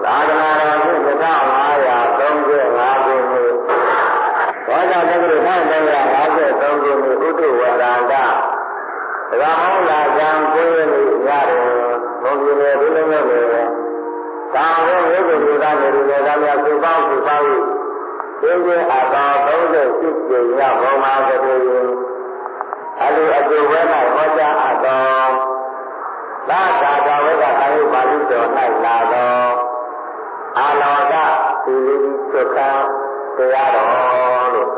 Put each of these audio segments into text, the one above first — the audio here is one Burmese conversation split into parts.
သာသနာတော်နှစ်1535ခုနှစ်ဘောဓတက္ကရာ1353ခုနှစ်ဥဒ္ဓဝရန္တသံဃာမောလာဇံ9ရက်နေ့ညတွင်ဘုံပြည်နယ်ဒုလမြို့နယ်သာဝေရုပ်ကိုလူသားတွေလည်းသားများစုပေါင်း၍သင်္ကြန်အတော်38ကျင်းရဘုံမှာကတည်းကအလူအကျိုးဝဲ၌ဟောကြားအပ်သောသာသာတော်ဝိကကာယပါဠိတော်၌လာသောအာလောကသီလိသုခတရားတော်လို့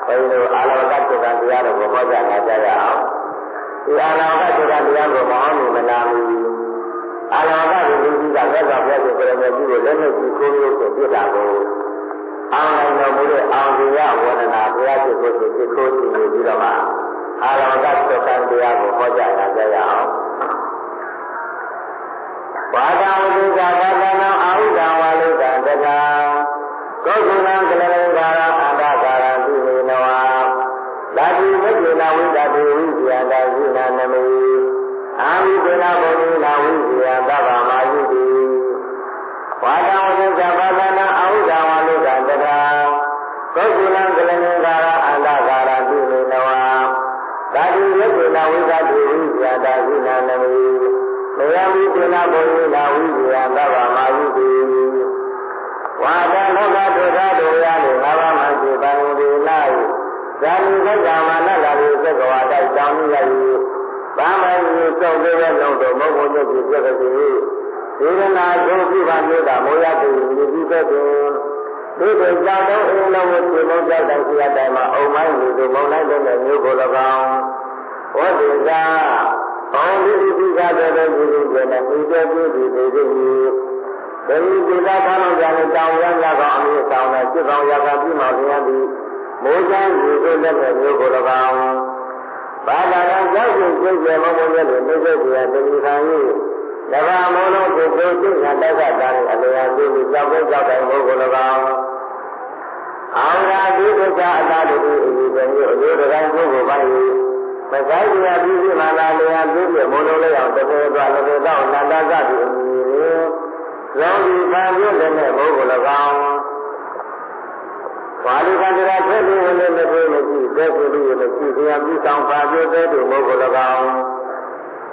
ဘုန်းကြီးတို့အာလောကသုခတရားတော်ကိုဟောကြားလာကြရအောင်ဒီအာလောကသုခတရားကိုမအောင်မနာမီအာလောကသီလိကသက်တော်ဘုရားကိုပြရမယ်ကြီးကိုလက်နဲ့ကြီးကိုလို့ဆိုပြတာကိုအောင်နိုင်တော်မူတဲ့အောင်ဒီရဝန္ဒနာဘုရားရှိခိုးရှိခိုးရှိနေပြီးတော့မှအာလောကသုခတရားကိုဟောကြားလာကြရအောင်ဝါဒဝိဇ္ဇာဘာသနာအာဟုဒံဝါလိကံတကံကောကုလံကလလကာရအန္တကာရတိနေနဝလာတိဝိဇ္ဇနာဝိဒတိဝိဇ္ဇာတာဇိနာနမေအာဝိဇ္ဇနာဘုံနာဝိဇ္ဇာသဗ္ဗမာယုတိဝါဒဝိဇ္ဇာဘာသနာအာဟုဒံဝါလိကံတကံကောကုလံကလလကာရအန္တကာရတိနေနဝလာတိဝိဇ္ဇနာဝိဒတိဝိဇ္ဇာတာဇိနာနမေမယံဝိသေနဘုံနာဝိဇ္ဇာသဗ္ဗမာယုတိဝါဒလောကဒုက္ခဒုရလေငါးပါးမှရှိပါနေပြီ၌ဇာတိသက္ကမာနလာရိသက္ကဝါတိုက်တောင်းရ၏ဗာမယုစုံသေးတဲ့လုံးတို့မဟုတ်ဘူးညစ်ပြည့်တဲ့ဒီရဏဒုက္ခပါမျိုးကမောရတိမြည်ပြီးတဲ့ဒီကိုကြောင့်တော့အင်းလုံးကိုဒီမုန်းကြောက်တဲ့စီရတိုင်းမှာအုံမိုင်းလူတို့မုန်းလိုက်တဲ့မျိုးကို၎င်းဟောဒီကဘောဓိတိကာတဲ့ဒီလိုကျတဲ့ဒီတဲ့ပြည်ဒီဒီဒီဒီလာခါလုံးကြတဲ့တောင်ရရကောင်အမြင့်ဆောင်တဲ့စစ်ကောင်ရကပြည်မှာပြန်ပြီးမိုးချမ်းဒီလိုတဲ့မျိုးကို၎င်းဘာသာတော်ကြောင့်ကျင့်ကြမမုန်းရဲ့နေစိတ်ကြီးရဲ့ဒီခံကြီးတဘာမုန်းလို့ကိုယ်ကိုသိညာတိုက်တာတဲ့အလျာပြုပြီးကြောက်ကြောက်တိုင်းမျိုးကို၎င်းအောင်ရာဒီကစားအသာတူအီးတဲ့မျိုးအရေးတိုင်းကိုပါပြီးမကိုင်းရပြီးမှလာလျာပြည့်ပြည့်မုံလုံးလေးအောင်တကယ်တော့လည်းတော့နန္ဒကတိရောဒီခံရတဲ့နဲ့ဘုရား၎င်းပါဠိကန္တရာဆက်ပြီးဝင်နေမဖြစ်မရှိတဲ့ပြည်လူရဲ့မရှိတရားပြုဆောင်ပါပြတဲ့သူဘုရား၎င်း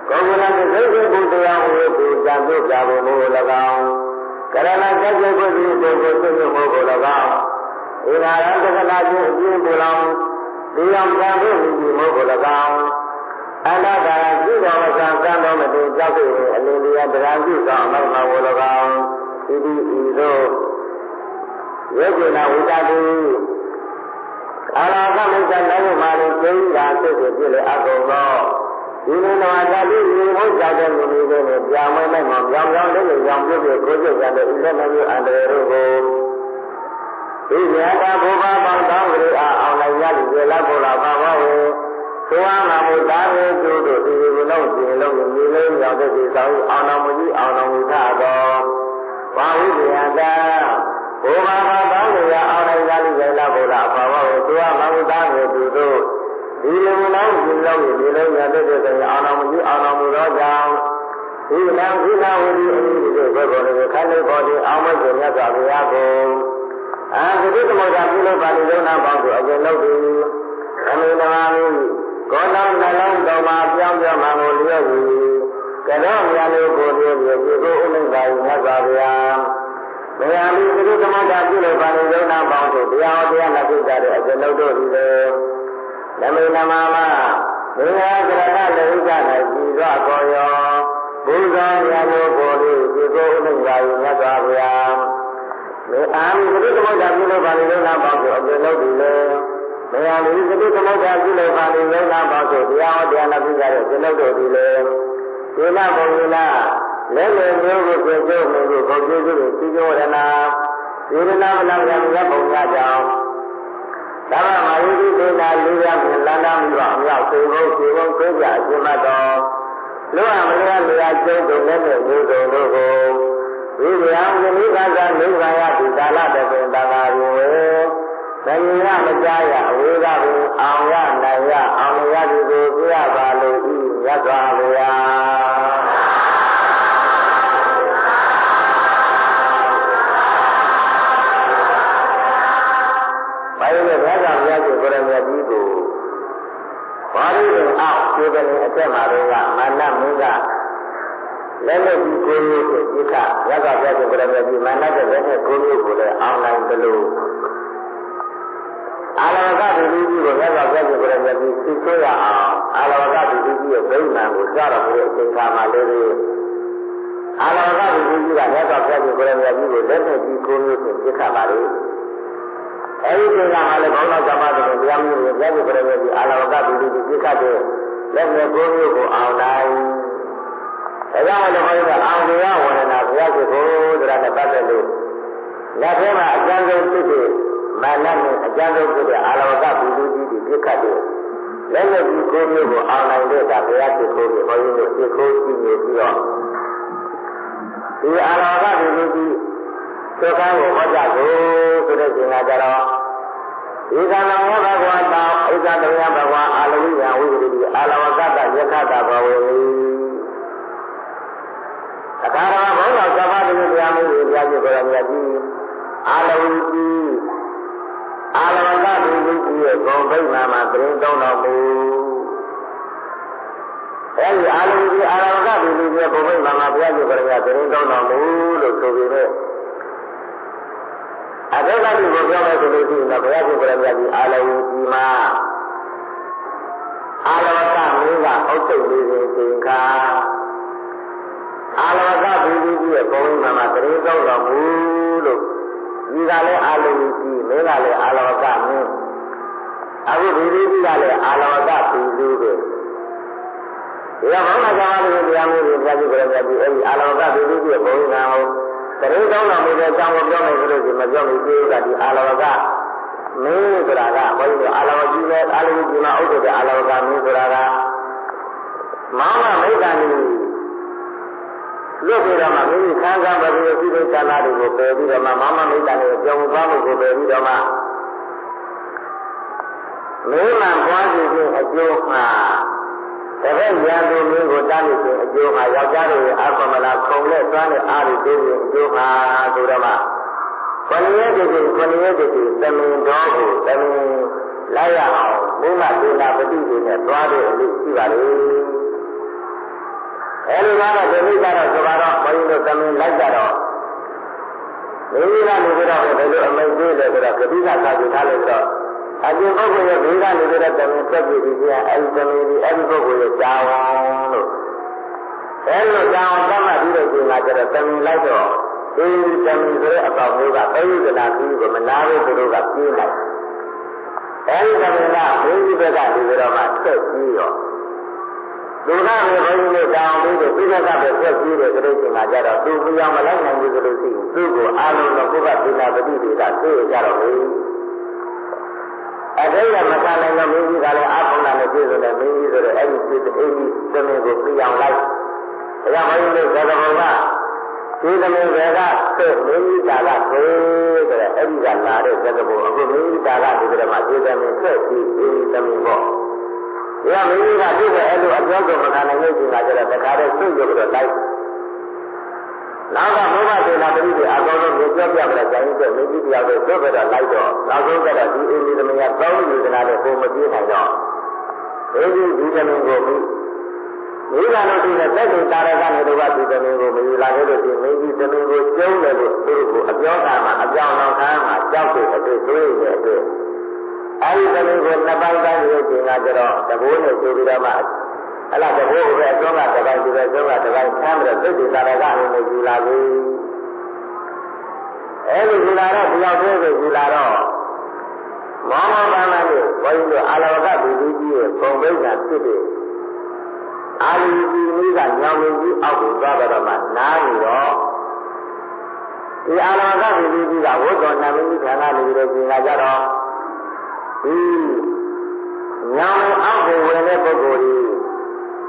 ကောကုလန်သိစိတ်ဘုရားဝေသူဇံပြုကြဖို့ဘုရား၎င်းကရဏစัจကျေကိုဒီပုဂ္ဂိုလ်သိဘုရား၎င်းဧရာရတက္ကနာချင်းအပြင်းပူလောင်ဒီအောင်ကြံဖို့ဒီဘုရား၎င်းအန္တကာရပြုတော်မဆံကံတော်မတူကြောက်ပြီးအလင်းတရားတရားပြုဆောင်နောက်မှာဘုရား၎င်းဤသိဤသို့ယေကုဏဝိတတိအာရကမိစ္ဆာလည်းမာလိကျင်းတာစိတ်ကိုပြည့်လေအကုန်သောဒီလိုနာတတိဒီဘုရားတဲ့လူတွေနဲ့ပြောင်းမဲမဲ့မှာပြောင်းလေးလေးကြောင့်ပြည့်ပြည့်ကိုကြွကြတဲ့ဤလက်မျိုးအန္တရာယ်တို့ကိုဒီမြတ်တာဘုရားပေါင်းတောင်းကြရအောင်လိုက်ရည်ပြေလာဖို့လာပါဘဝေသောအနာမုသာရေသူတို့ဒီလိုလုံးဒီလုံးဒီလေးရောက်တဲ့ဒီဆောင်အောင်တော်မူကြီးအောင်တော်မူထသောဘာဝိပယတာဘုရားပေါင်းတောင်းကြရအောင်လိုက်ရည်ပြေလာဖို့လာပါဘဝေသောအနာမုသာရေသူတို့ဒီလိုလုံးဒီလုံးဒီလုံးရောက်တဲ့ဒီဆောင်အောင်တော်မူကြီးအောင်တော်မူသောကြောင့်ဒီလံခိနာဝိရိအမိတို့ဘယ်ပေါ်လဲခန္ဓာပေါ်ဒီအောင်မဲ့မြတ်စွာဘုရားကိုအာသတိသမုဒ္ဒပြုလို့ပါဠိလုံးနာပေါင်းကိုအကျဉ်းလုပ်ပြီးအမိနာမီကောတောင်းနှလုံးတော်မှာပြောင်းပြောင်းမှကိုလျက်ပြီးကတော့မြတ်လို့ကိုပြည့်ပြည့်ကိုဥလိကာယမြတ်စွာဘုရားဘုရားမိသတိသမုဒ္ဒပြုလို့ပါဠိလုံးနာပေါင်းကိုတရားဟောတရားလက်ပြကြတဲ့အကျဉ်းလုပ်တို့ဒီလေနမိနမမဘုရားကရဏလေဥစ္စာ၌ကြည်စွာကောယောဘုရားမြတ်လို့ကိုပြည့်ပြည့်ကိုဥလိကာယမြတ်စွာဘုရားမေအာမိသတိသမုဒ္ဒပြုလို့ပါဠိလုံးနာပေါင်းကိုအကျဉ်းလုပ်ဒီလေမယံဒီသတိသမုဒ္ဒပြုလို့ပါဠိလုံးနာပေါင်းကိုတရားဟောတရားနာပြုကြတဲ့ကျင့်လုပ်တို့ဒီလေဒီနာဘုံဒီနာလည်းလည်းမျိုးကိုပြည့်စုံမှုကိုဘုံကျိုးကိုသိကြရနာဒီရဏမနာရမြတ်ဘုံရကြောင်းသာမမာယုတိဒေနာလူရမြလန္ဒမိဘအမြောက်သေဘုံသေဘုံကိုပြအရှင်မတော်လောကမရလျာကျုံးတို့နဲ့မျိုးစုံတို့ကိုဝိရံဝိနိကသာနိဗ္ဗာန်ယဒီကာလတပင်တသာယဝေသင်္ရမကြားရအဝေကပင်အောင်ရနိုင်ရအောင်ရသည်ကိုပြရပါလို့ဤရသော်ဘုရား ကျေတယ်အထက်မှာတော့မာနမင်းကလက်နဲ့ဒီကိုမျိုးကိုဒီကရသော်ပြည့်ကိုလည်းဒီမာနတဲ့လက်နဲ့ကိုမျိုးကိုလည်းအောင်နိုင်တယ်လို့အာလဝကဒုတိယကိုရသော်ပြည့်ကိုလည်းဒီသိဆွေးရအောင်အာလဝကဒုတိယရဲ့ဗိမာန်ကိုကြားတော်မူတဲ့အချိန်ခါမှာလေးအာလဝကဒုတိယကရသော်ပြည့်ကိုလည်းဒီကိုလက်နဲ့ဒီကိုမျိုးကိုသိခါပါလေအဲဒီကလည်းဘောင်းတော်ကမ္ဘာတို့တရားမျိုးကိုကြားကိုလည်းဒီအာလဝကဒုတိယသိခါတဲ့လက်နဲ့ကိုမျိုးကိုအောင်နိုင်ဒါကြောင့်လည်းဘုရားအောင်ရဝန္ဒနာဘုရားရှိခိုးဆိုတာနဲ့ပတ်သက်လို့လက်ထဲမှာအကျဉ်းဆုံးဖြစ်တဲ့မာနနဲ့အကျဉ်းဆုံးဖြစ်တဲ့အာလဝကဘုသူကြီးတွေပြစ်ခတ်တယ်လက်နဲ့ဒီကိုမျိုးကိုအောင်နိုင်တဲ့ဒါဘုရားရှိခိုးကိုဘုန်းကြီးတို့ရှိခိုးကြည့်နေပြီးတော့ဒီအာလဝကဘုသူကြီးသုခကိုဟောကြဖို့ဆိုတဲ့ချိန်ကကြတော့ဧကနာဝဘဂဝါတောဧကတယဘဂဝါအာလဝိယဝိရိတိအာလဝကတယခတဘဝေအခါတော်ဘုရားသဘာဝတရားမှုကိုကြားကြကြရမြတ်ကြီးအာလဝိကြီးအာလဝကဘုရားကြီးရဲ့ဂုဏ်ဗိမာန်မှာပြင်သုံးတော်မူအဲဒီအာလဝိကြီးအာလဝကဘုရားကြီးရဲ့ဂုဏ်ဗိမာန်မှာဘုရားကြီးကပြင်သုံးတော်မူလို့ဆိုပြီးတော့အတေကတိကိုပြောမယ်ဆိုလို့ရှိရင်ဘုရားကြီးကပြင်အာလဝိကြီးမှာအာလဝကမင်းကအုပ်ချုပ်နေစဉ်ချိန်ခါအာလဝကဘုရားကြီးရဲ့ဘုံမှာသတင်းတော်တော်မူလို့ဒီကလည်းအာလဝကြီးမင်းကလည်းအာလဝကမင်းအခုဘုရားကြီးကလည်းအာလဝကဘုသူပဲဒီကဘောင်းတော်ကတရားမျိုးတွေကြားကြကြရပြီအဲဒီအာလဝကဘုရားကြီးရဲ့ဘုံမှာသတင်းတော်တော်မူတဲ့အကြောင်းကိုပြောမယ်ဆိုလို့ဒီမပြောလို့ဒီကဒီအာလဝကမင်းဆိုတာကဘုန်းကြီးအာလဝကြီးနဲ့အာလဝကြီးမှာဥဒ္ဒတဲ့အာလဝကမင်းဆိုတာကမောင်မမိတ်တန်ကြီးလွတ်ပြီးတော့မှမိမိခံစားပါပြီးဒီလိုဌာနတွေကိုပယ်ပြီးတော့မှမမမိတ်တန်ကိုကြောင်သွားမှုကိုပယ်ပြီးတော့မှမင်းမှပွားစီခြင်းအကျိုးမှာတပည့်ရန်သူမင်းကိုတားလို့ခြင်းအကျိုးမှာယောက်ျားတွေအာကမလာခုံနဲ့သွမ်းနဲ့အားတွေတိုးပြီးအကျိုးမှာဆိုတော့မှခொနည်းရဲ့ဒီသမင်တော်ကိုသမင်လိုက်ရအောင်ဘုရားဒေနာပတိတွေနဲ့သွားတဲ့အလို့ရှိပါလေအဲဒီကတော့ဒီမိကတော့ဆိုတော့ဘုန်းကြီးတို့သမင်လိုက်ကြတော့မိမိကနေပြီးတော့ဘယ်လိုအမိန့်ပေးလဲဆိုတော့ကတိကသာကြထားလို့တော့အပြင်ပုဂ္ဂိုလ်ရဲ့ဒီကနေပြီးတော့သမင်ဆက်ပြီးဒီကအဲဒီသမင်ဒီအဲဒီပုဂ္ဂိုလ်ရဲ့ကြာအောင်လို့အဲဒီလိုကြာအောင်သတ်မှတ်ပြီးတော့ဒီမှာကျတော့သမင်လိုက်တော့ဒီသမင်ဆိုတဲ့အကောင်မျိုးကပိဋကနာပြီးကိုမနာလို့သူတို့ကပြေးလိုက်အဲဒီသမင်ကဘုန်းကြီးဘက်ကဒီတော့မှဆက်ပြီးတော့သူကလည်းဘုန်းကြီးတို့တောင်းပြီးတော့သူကပဲဆက်ပြီးတဲ့ကြိမ်မှာကြတော့သူပြောင်းမလိုက်နိုင်ဘူးဆိုလို့ရှိရင်သူ့ကိုအာလုံးတော့ဘုရားသီလပတိတွေကသိကြတော့ဘူးအတိတ်ကမခံနိုင်တော့မင်းကြီးကလည်းအာဖုန်လာနဲ့ပြည့်စုံတဲ့မင်းကြီးဆိုတော့အဲ့ဒီပြည့်အိမ်ကြီးသမင်ကိုပြောင်းလိုက်ဒါကြောင့်ဘုန်းကြီးတို့သဘောကဒီသမင်တွေကဆက်မင်းကြီးကဆိုတဲ့အဲ့ဒီကလာတဲ့သဘောအခုမင်းကြီးကဒီကမှာဒီသမင်ဆက်ပြီးဒီသမင်ပေါ့ဒီကမင်းကြီးကပြည့်တဲ့အဲ့လိုအပြောကိုမခံနိုင်တဲ့ချိန်မှာကျတော့တခါတည်းဆွတ်ရုပ်တော့လိုက်နောက်ကဘုရားဒေနာပရိသေအကောင်းဆုံးပြောပြပြတဲ့ဇာတိတဲ့မင်းကြီးတရားကိုဆွတ်ပြီးတော့လိုက်တော့နောက်ဆုံးကျတော့ဒီအိမ်ဒီသမီးကကောင်းယူနေတာနဲ့ပုံမပြေးနိုင်တော့ဒီသမီးကိုမိဂါလို့ဒီနဲ့တက်တဲ့တာရကနေတော့ဒီသမီးကိုမယူလာခဲ့လို့ဒီမင်းကြီးသမီးကိုကျုံးတယ်လို့သူတို့ကအပြောတာမှာအပြောင်းအောင်ခံမှာကြောက်တဲ့အတွေ့တွေးနေတဲ့အတွက်အဲဒီသမီးကိုနှစ်ပိုင်းတိုင်းရဲ့ချိန်ကကျတော့တဘိုးနဲ့ကြိုပြီးတော့မှအလားတဘိုးကိုပဲအကျောင်းကတစ်ပိုင်းဒီပဲကျောင်းကတစ်ပိုင်းဆမ်းပြီးတော့သိတဲ့တာရကနေယူလာပြီအဲဒီယူလာတော့ဒီရောက်သေးကိုယူလာတော့မောင်မောင်ပန်းပန်းနဲ့ဘုန်းကြီးတို့အာလဝကဘုသူကြီးရဲ့ပုံပိဋကဖြစ်တဲ့အာလီကြီးကြီးကညောင်မင်းကြီးအောက်ကိုသွားတော့မှနားနေတော့ဒီအာလဝကဘုသူကြီးကဝတ်တော်နာမည်ကြီးဌာနနေပြီးတော့ပြင်လာကြတော့ဒီညောင်အောက်ကိုဝင်တဲ့ပုဂ္ဂိုလ်ကြီး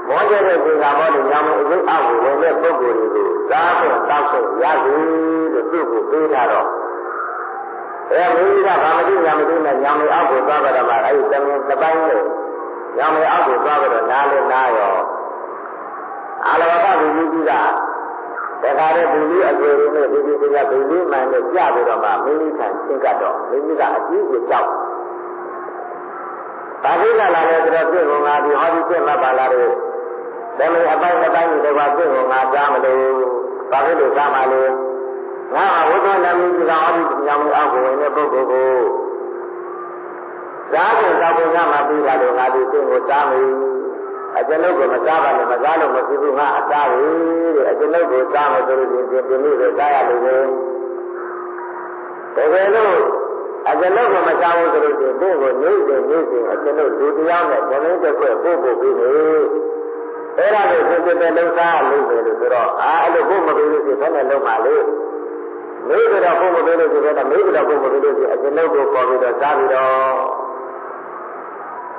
မောကျတဲ့ဒီကဘောလို့ညောင်အကျိုးအောက်ကိုဝင်တဲ့ပုဂ္ဂိုလ်တွေကိုစားဖို့တောက်ဖို့ရပြီလို့သူ့ကိုပေးထားတော့မင်းကြီးကဘာမသိညာမသိနဲ့ညောင်အောက်ကိုသွားကြတော့မှအဲဒီသမင်တစ်ပိုင်းနဲ့ညောင်အောက်ကိုသွားကြတော့နားလဲနားရောအာလဝကဘုသူကြီးကတခါတည်းဘုလူအကျိုးနဲ့ဒီဒီကဘုလူမှန်နဲ့ကြပြီးတော့မှမင်းကြီးခံရှင်းကပ်တော့မင်းကြီးကအကြီးကိုကြောက် ဘာဖြစ်လာလဲဆိုတော့ပြည့်ကုန်ငါဒီဟောဒီပြည့်မှပါလာတယ်ဒါပေမဲ့အပိုင်းတစ်ပိုင်းဒီတော့ပြည့်ကုန်ငါကြားမလို့ဘာဖြစ်လို့ကြားမှာလဲငါဝိသုနာမီဒီကဟောဒီညောင်အောက်ကိုဝင်တဲ့ပုဂ္ဂိုလ်ကိုကြားတဲ့တောက်ပုံကမှပြီးလာတော့ငါဒီပြည့်ကိုကြားမယ်အကျွန်ုပ်ကမစားပါနဲ့မစားလို့မရှိဘူးငါအစားပဲတဲ့အကျွန်ုပ်ကိုစားမယ်ဆိုလို့ဒီနေ့ပဲစားရလို့ပဲတကယ်လို့အကျွန်ုပ်ကမစားဘူးဆိုလို့ဒီကိုနေစဉ်အကျွန်ုပ်လူတရားနဲ့ဘုံလေးတစ်ခွက်ပို့ပြီးနေအဲ့ဒါကိုစစ်စစ်တဲ့လုံးစားလို့ပဲလို့ဆိုတော့အဲ့လိုဘုမပေးလို့ရှိတယ်နဲ့လုံးပါလေမေးတော့ဘုမပေးလို့ရှိတယ်မေးတော့ဘုမပေးလို့ရှိအကျွန်ုပ်ကိုခေါ်ပြီးတော့စားပြီးတော့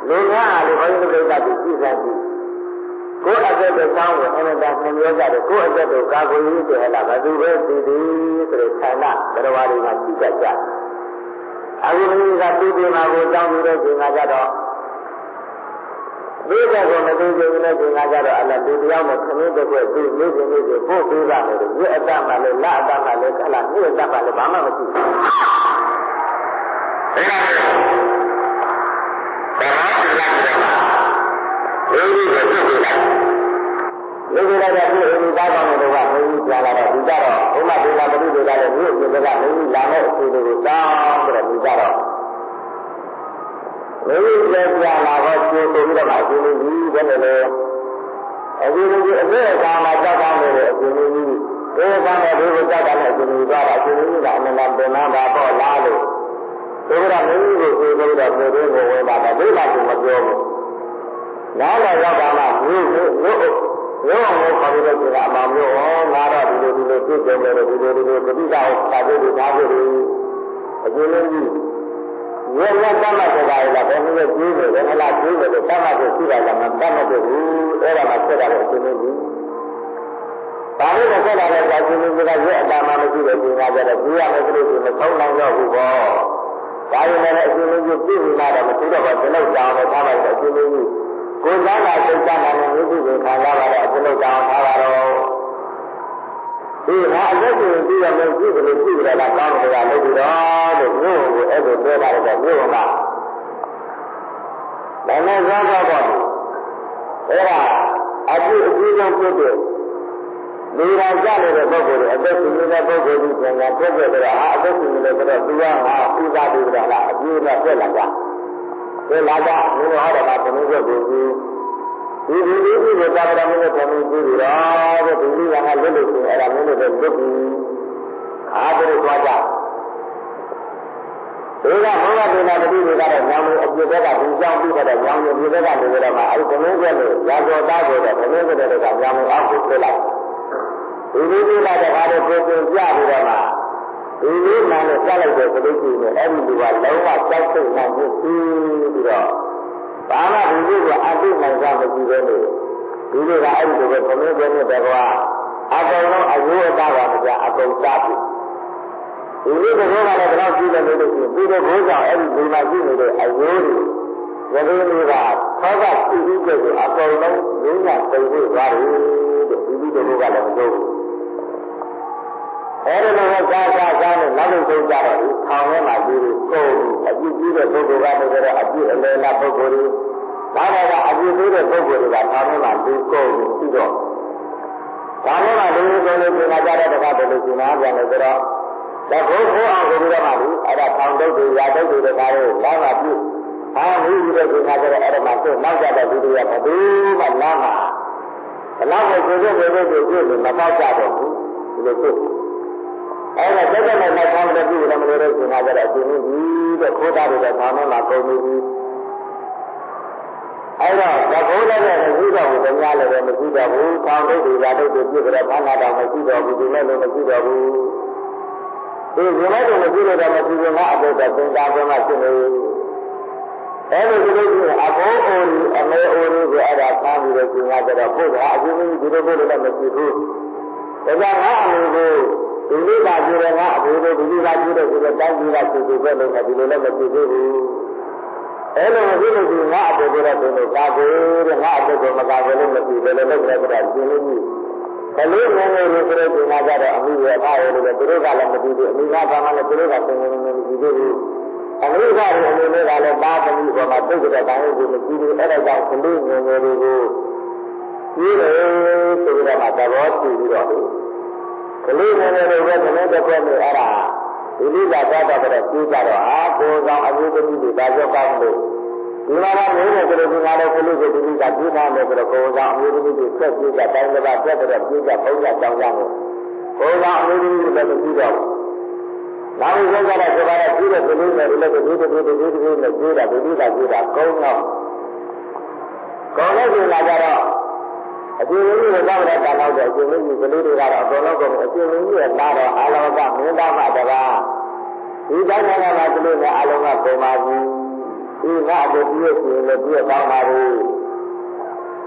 လူကလူဘုန်းကြီးတို့ကကြည့်စမ်းကြည့်ကိုယ်အကျက်ကိုကောင်းကိုအမှန်တန်ဆင်ပြောကြတယ်ကိုယ်အကျက်ကိုကာကွယ်ရေးဆိုဟဲ့လားဘယ်သူပဲသိသည်ဆိုတဲ့ဌာနဘယ်တော်ဝါတွေကကြည့်ကြကြအခုဒီကသူ့ဒီမှာကိုကြောင်းပြီးတဲ့ချိန်ကကြတော့ဒီကကိုမသိသေးဘူးနဲ့ချိန်ကကြတော့အလားဒီတရားနဲ့ခမင်းတစ်ခွက်သူ့နေစဉ်ပို့ပေးပါမယ်ဒီအတ္တမှလည်းလအတ္တမှလည်းခလာဒီအတ္တမှလည်းဘာမှမရှိဘူးဒါကဒီလိုဖြစ်နေတာလူတွေလည်းဒီလိုသားကောင်းတွေတော့မင်းကြီးကြားလာတော့ဒီကြတော့ဘုမဒေနာပတိတွေကလည်းမြို့ပြည်ကမင်းကြီးလာတဲ့အခြေအနေကိုတောင်းပြီးတော့ဒီကြတော့မင်းကြီးကြားလာတော့ကျိုးဆိုပြီးတော့မှအရှင်ကြီးဘယ်လိုလဲအခုဒီအသေးအကောင်မှာကြောက်ကောင်းနေတဲ့အရှင်ကြီးဒီကောင်နဲ့ဒီကိုကြောက်တာနဲ့အရှင်ကြီးသွားတာအရှင်ကြီးကအနန္တပင်နာပါတော့လားလို့ဆိုတော့မင်းကြီးကိုဆိုပြီးတော့ပြည်တွင်းကိုဝင်လာတယ်ဒီမှာကမပြောဘူးနားလည်းရောက်တာမှမြို့အောင်ကိုခေါ်ပြီးတော့ဒီကအမှန်မျိုးဟောငါတော့ဒီလိုပြည့်စုံတယ်ဒီလိုပဋိဒါဟုတ်တာတွေဒါတွေအကျဉ်းလုံးကြီးရဲရဲတတ်မှတ်ကြတာလည်းဘယ်နည်းနဲ့ကျင်းနေတယ်ဟလားကျင်းတယ်လို့တတ်မှတ်ဖို့ရှိတာလည်းမတတ်မှတ်ဘူးအဲ့ဒါမှဆက်တာလည်းအကျဉ်းလုံးကြီးဒါလေးကိုဆက်တာလည်းအကျဉ်းလုံးကြီးကရဲအတားမှမရှိတဲ့ပြင်လာကြတယ်ပြရမယ်ဆိုလို့မဆုံးနိုင်တော့ဘူးပေါ့ဒါရင်လည်းအကျဉ်းလုံးကြီးပြည်လာတော့မသိတော့ဘာကျွန်တော်ကြောင်းနဲ့ထားလိုက်တဲ့အကျဉ်းလုံးကြီးကိုယ်သားကစိတ်ချမ်းသာတဲ့မိမိကိုခံရပါတဲ့အကျဉ်းလုံးကြောင်းထားပါတော့ဒီဟာအသက်ရှင်ပြီးရမယ်ကြည့်လို့ကြည့်ကြတာကောင်းတယ်လားလို့ပြီးတော့လို့မြို့ကိုအဲ့လိုပြောတာလည်းမြို့ကလည်းသောတော့အဲ့ဒါအပြည့်အစုံဆုံးဖြစ်တဲ့လူရာကြနေတဲ့ပုဂ္ဂိုလ်တွေအသက်ရှင်နေတဲ့ပုဂ္ဂိုလ်ကြီးကံထွက်ခဲ့ကြတော့အသက်ရှင်နေလို့ဆိုတော့သူကငါဥစားပြီးကြတာအပြည့်နဲ့ပြက်လာကြဒီလာကြဘုရားတော်ကဘုန်းကြီးကိုဒီကိုသာဗရမင်းနဲ့ဘုန်းကြီးကြည့်ပြီးတော့ဒီလူကလည်းလွတ်လို့ဆိုအဲ့ဒါမျိုးတွေလွတ်ပြီးအားပြီးသွားကြဒီကဘုရားဒေနာပတိတွေကတော့ညောင်အပြည့်ဘက်ကဒီကြောင်းပြီးတော့ညောင်အပြည့်ဘက်ကနေတော့မှအဲ့ဒီဘုန်းကြီးကလည်းရာဇောသားကိုတော့ဘုန်းကြီးကလည်းညောင်အောက်ကိုဆွဲလိုက်ဒီလိုလာတဲ့အားတွေကိုပြပြီးတော့မှဒီလိုမှလည်းကြားလိုက်တဲ့ကလေးကြီးနဲ့အဲ့ဒီလူကလုံးဝကြောက်စိတ်နိုင်ပြီးတော့ဘာမှဒီလိုကအသိနိုင်ကြမရှိသေးလို့ဒီလိုကအဲ့ဒီလိုပဲဘုန်းကြီးနဲ့တကွာအကုန်လုံးအယိုးအသားပါမကြအကုန်စားပြီဒီလိုကတော့လည်းတော့ကြည့်တယ်လို့ရှိရင်ဒီလိုကိုကြောင့်အဲ့ဒီဒီမှာကြည့်နေတဲ့အယိုးတွေရသေးလေးကသောကကြည့်ပြီးကြည့်အကုန်လုံးရင်းရသိဖို့သွားတယ်တဲ့ဒီလိုကလည်းမလုပ်ဘူးအဲ့ဒီလိုကြားနဲ့နောက်ဆုံးကြတော့ဒီထောင်ထဲမှာဒီကိုအပြည့်ကြီးတဲ့ပုဂ္ဂိုလ်ကနေကြတော့အပြည့်အလဲလာပုဂ္ဂိုလ်တွေဒါကအပြည့်သေးတဲ့ပုဂ္ဂိုလ်တွေကထောင်ထဲမှာဒီကိုပြီးတော့ဒါမှမဟုတ်ဒီလိုလိုပြင်လာကြတဲ့တခါတည်းပြင်လာပြန်လို့ဆိုတော့ဒါကိုအောင်ဆိုပြီးတော့မှဒီအဲ့ဒါထောင်တုတ်တွေရာတုတ်တွေတခါလေးလာမှပြည့်အားပြီးတဲ့ပြင်လာကြတဲ့အဲ့ဒါမှသူ့နောက်ကြတဲ့ဒီတွေကဘယ်သူမှလာမှဘလောက်ကိုကိုယ်ကိုပြည့်မပေါက်ကြတော့ဘူးဒီလိုဖြစ်အဲ့ဒါစက်တဲ့နဲ့ဆောင်းတဲ့ပြည်တော်မလို့တဲ့ရှင်ကကြတဲ့အရှင်ကြီးတဲ့ခိုးသားတွေလည်းဆောင်းနေမှာကုန်ပြီအဲ့တော့သဘောလည်းမရှိတော့ဘူးခင်ဗျားလည်းမရှိတော့ဘူးဆောင်းတို့တွေရာတို့တွေပြည့်ကြတဲ့ဘာနာတော်မရှိတော့ဘူးဒီမဲ့လည်းမရှိတော့ဘူးဒီမဲ့လည်းမရှိတော့မရှိဘူးငါအဘိဓါသင်္ကာဘုံကဖြစ်နေအဲ့လိုဒီလိုကြီးအဘောအိုရီအမေအိုရီကိုအဲ့ဒါဆောင်းပြီးတဲ့ရှင်ကကြတော့ဘုရားအရှင်ကြီးဒီလိုဘုရားလည်းမရှိဘူးဒါကြောင့်ငါအမေကိုဒီလိုပါကြည့်ရတာအဘိဓါဒီလိုပါကြည့်တဲ့ဒီလိုတိုင်းကြီးကသူသူပဲလို့ဒီလိုလည်းမရှိသေးဘူးအဲ့လိုမရှိလို့ဒီငါအဘိဓါတော့ဒီလိုကာကိုတဲ့ငါအဘိဓါမကာကိုလို့မရှိတယ်လည်းလည်းပြတာဒီလိုကြီးဘလို့ငယ်ငယ်လေးဆိုတဲ့ဒီမှာကြတော့အမိရဲ့အဖရဲ့လို့သူတို့ကလည်းမသိဘူးအမိကဘာမှလည်းသူတို့ကသင်နေနေမရှိသေးဘူး အမိဘတွေအနေနဲ့ကလည်းသားသမီးပေါ်မှာသိကြတဲ့တိုင်းကိုမကြည့်ဘူးအဲ့ဒါကြောင့်ကလေးငယ်ငယ်တွေကိုကြီးတယ်ဆိုပြီးတော့မှသဘောတူပြီးတော့ကလေးငယ်ငယ်တွေကလည်းတစ်ခွက်နဲ့အဲ့ဒါဒီလိုသာသွားတော့ကြီးကြတော့ဟာကိုယ်ဆောင်အမျိုးသမီးတွေဒါကြောက်ကောင်းလို့ဒီမှာတော့မျိုးနဲ့ကလေးကလည်းကလေးကိုဒီလိုသာကြီးထားမယ်ဆိုတော့ကိုယ်ဆောင်အမျိုးသမီးတွေဆက်ကြီးကြတိုင်းကပြတ်တော့ကြီးကြပုံကြကြောင်းကြတယ်ကိုယ်ဆောင်အမျိုးသမီးတွေလည်းမကြီးတော့နောက်ဆုံးကြတော့ဆိုတော့ကြီးတဲ့ကလေးတွေလည်းဒီလိုနဲ့ကြီးတာဒီလိုသာကြီးတာကုန်းတော့ကောင်းလို့လာကြတော့အကျဉ်းကြီးတွေတော့တဲ့တန်တော့တဲ့အကျဉ်းကြီးကလေးတွေကတော့အကုန်လုံးကအကျဉ်းကြီးရဲ့လာတော့အာလောကမင်းသားမှတပါးဒီတိုင်းကလည်းကလေးကအလုံးကပုံပါဘူးဒီကအတူပြည့်စုံလို့ပြည့်ပေါင်းပါဘူး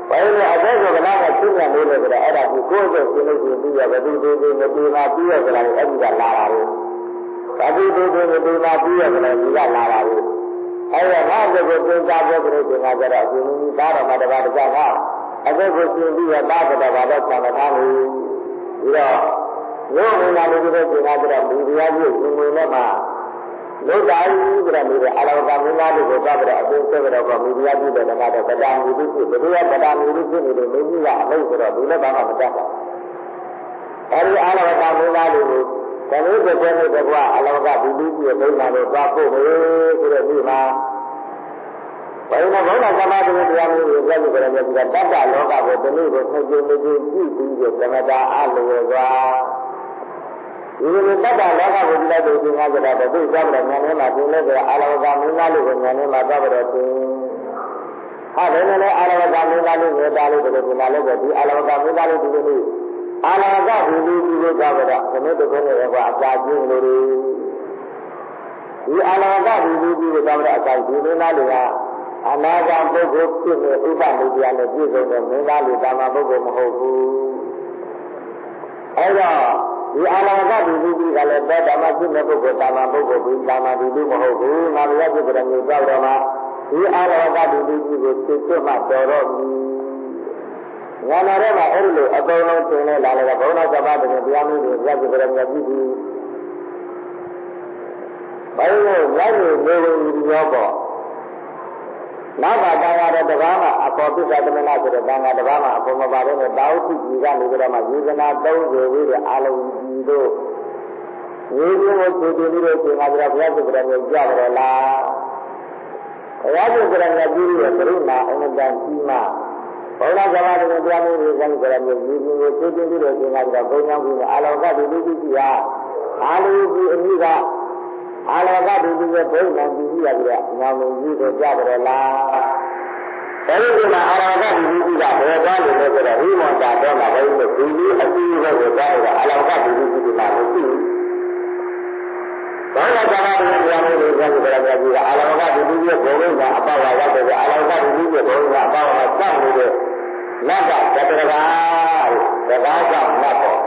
ဘယ်လိုအသက်ကိုကလည်းရှင်းရလို့လေဆိုတော့အဲ့ဒါကိုကိုယ်ကိုရှင်းလို့ပြီးရဘယ်သူတွေမပြေပါပြီးရကြတယ်အဲ့ဒီကလာတာဘူးဘာသူတွေမပြေပါပြီးရကြတယ်ဒီကလာတာဘူးအဲ့ဒါငါ့ကိုသင်ကြားတဲ့ကလေးတွေကကြတော့အကျဉ်းကြီးသားတော်မှာတပါးတခြားကအသက်ကိုရှင်းပြီးရတာကတော့ဘာလို့ဆံမထားလို့ပြီးတော့ရုပ်ဝင်လာလို့ဒီလိုကျင်လာတော့လူတရားကြီးရှင်ဝင်နဲ့မှာလုတိုင်းပြီးတော့နေတဲ့အလောကမင်းသားတွေကိုတော့ပြီးတော့အကျဉ်းဆက်ကြတော့မိတရားကြီးတဲ့ကတော့ဗဒာမီတိဖြစ်ဘယ်လိုဗဒာမီတိဖြစ်နေလို့မင်းကြီးကအလုပ်ဆိုတော့ဒီလည်းဘာမှမတတ်ပါဘူးအဲဒီအလောကမင်းသားတွေကိုတနည်းတစ်ခွဲနဲ့တစ်ခွဲအလောကဒီလူကြီးရဲ့ဘိန်းလာလို့သွားဖို့ပဲဆိုတဲ့ဒီမှာဘယ်လိုဘုရားသမာဓိတရားမျိုးကိုလက်ကြည့်ကြတယ်ဒီကတတ္တလောကကိုဒီလိုကိုနှိမ့်ကျင်းကြည့်ပြီးသမတာအလိုစွာဒီလိုတတ္တလောကကိုဒီလိုက်ပြီးသင်္ခါကြတာတော့သိကြတယ်ဉာဏ်ထဲမှာသင်လို့ဆိုအလောကမင်းသားလေးကိုဉာဏ်ထဲမှာသွားပြီးတော့သင်အဲ့ဒါနဲ့အလောကမင်းသားလေးနေတာလေးကိုဒီမှာလည်းဒီအလောကမင်းသားလေးဒီလိုလေးအလောကဒီလိုကြီးကိုသွားပြီးတော့ဒီနေ့တစ်ခုနဲ့ကအစာကျင်းလို့ဒီအလောကဒီလိုကြီးကိုသွားပြီးတော့အစာကျင်းနေတာလေးကအနာဂတ်ပုဂ္ဂိုလ်ဖြစ်နေဥပနိတရားနဲ့ပြည့်စုံတဲ့မင်းသားလေးတာမပုဂ္ဂိုလ်မဟုတ်ဘူးအဲ့တော့ဒီအာလောကဒီလူကြီးကလည်းဘယ်ဓမ္မဖြစ်တဲ့ပုဂ္ဂိုလ်တာမပုဂ္ဂိုလ်ပြီးတာမဒီလူမဟုတ်ဘူးနာမရဖြစ်တဲ့မျိုးကြောက်တော့မှဒီအာလောကဒီလူကြီးကိုသိချွတ်မှတော်တော့ပြီငါနာတော့မှအဲ့ဒီလိုအကုန်လုံးသင်လဲလာလဲဘုန်းတော်သဘာဝတရားမျိုးတွေရဖြစ်တဲ့မျိုးကြည့်ပြီးဘယ်လိုရည်နေလို့ရောပေါ့နောက်ပါတာရတဲ့တကားမှာအပေါ်ပိဿသမဏဆိုတဲ့တန်ခါတကားမှာအပေါ်မပါတဲ့တာဝတိကြီးကနေပြီးတော့မှယေဇနာ30ပြီးတဲ့အာလုံးကြီးတို့ယေဇနာကိုသိပြီးတော့ချိန်မှာဘုရားပြည့်စုံတဲ့မျိုးကြတယ်လားဘုရားပြည့်စုံတဲ့မျိုးကြီးရဲ့ကရုဏာအမှန်တန်ကြီးမှဘုရားဇဘာတော်တရားမျိုးတွေဆိုင်ကြတဲ့မျိုးယေဇနာကိုသိပြီးတော့ချိန်မှာဘုရားဘုံကြောင့်ပြီးအာလောကဒီလူကြီးကြီးဟာအာလုံးကြီးအမိကအာလောကဒီလူရဲ့ဘုံနဲ့ကြီးရပြီးတော့ညောင်လုံးကြီးကိုကြတယ်လားအဲဒီမှာအာလောကဒီလူကြီးကဘယ်သွားလို့လဲဆိုတော့ဒီမောတာတော့လာတယ်လို့ဒီလူအကြီးကြီးကိုကြားရတာအာလောကဒီလူကြီးကမရှိဘူးဘာသာတရားတွေတရားမျိုးတွေကြားကြတယ်ကြီးကအာလောကဒီလူကြီးရဲ့ဘုံကအပဝါရောက်တယ်အာလောကဒီလူကြီးရဲ့ဘုံကအပဝါစောင့်နေတဲ့နတ်ကတတရာတကားကြောင့်နတ်ပေါ့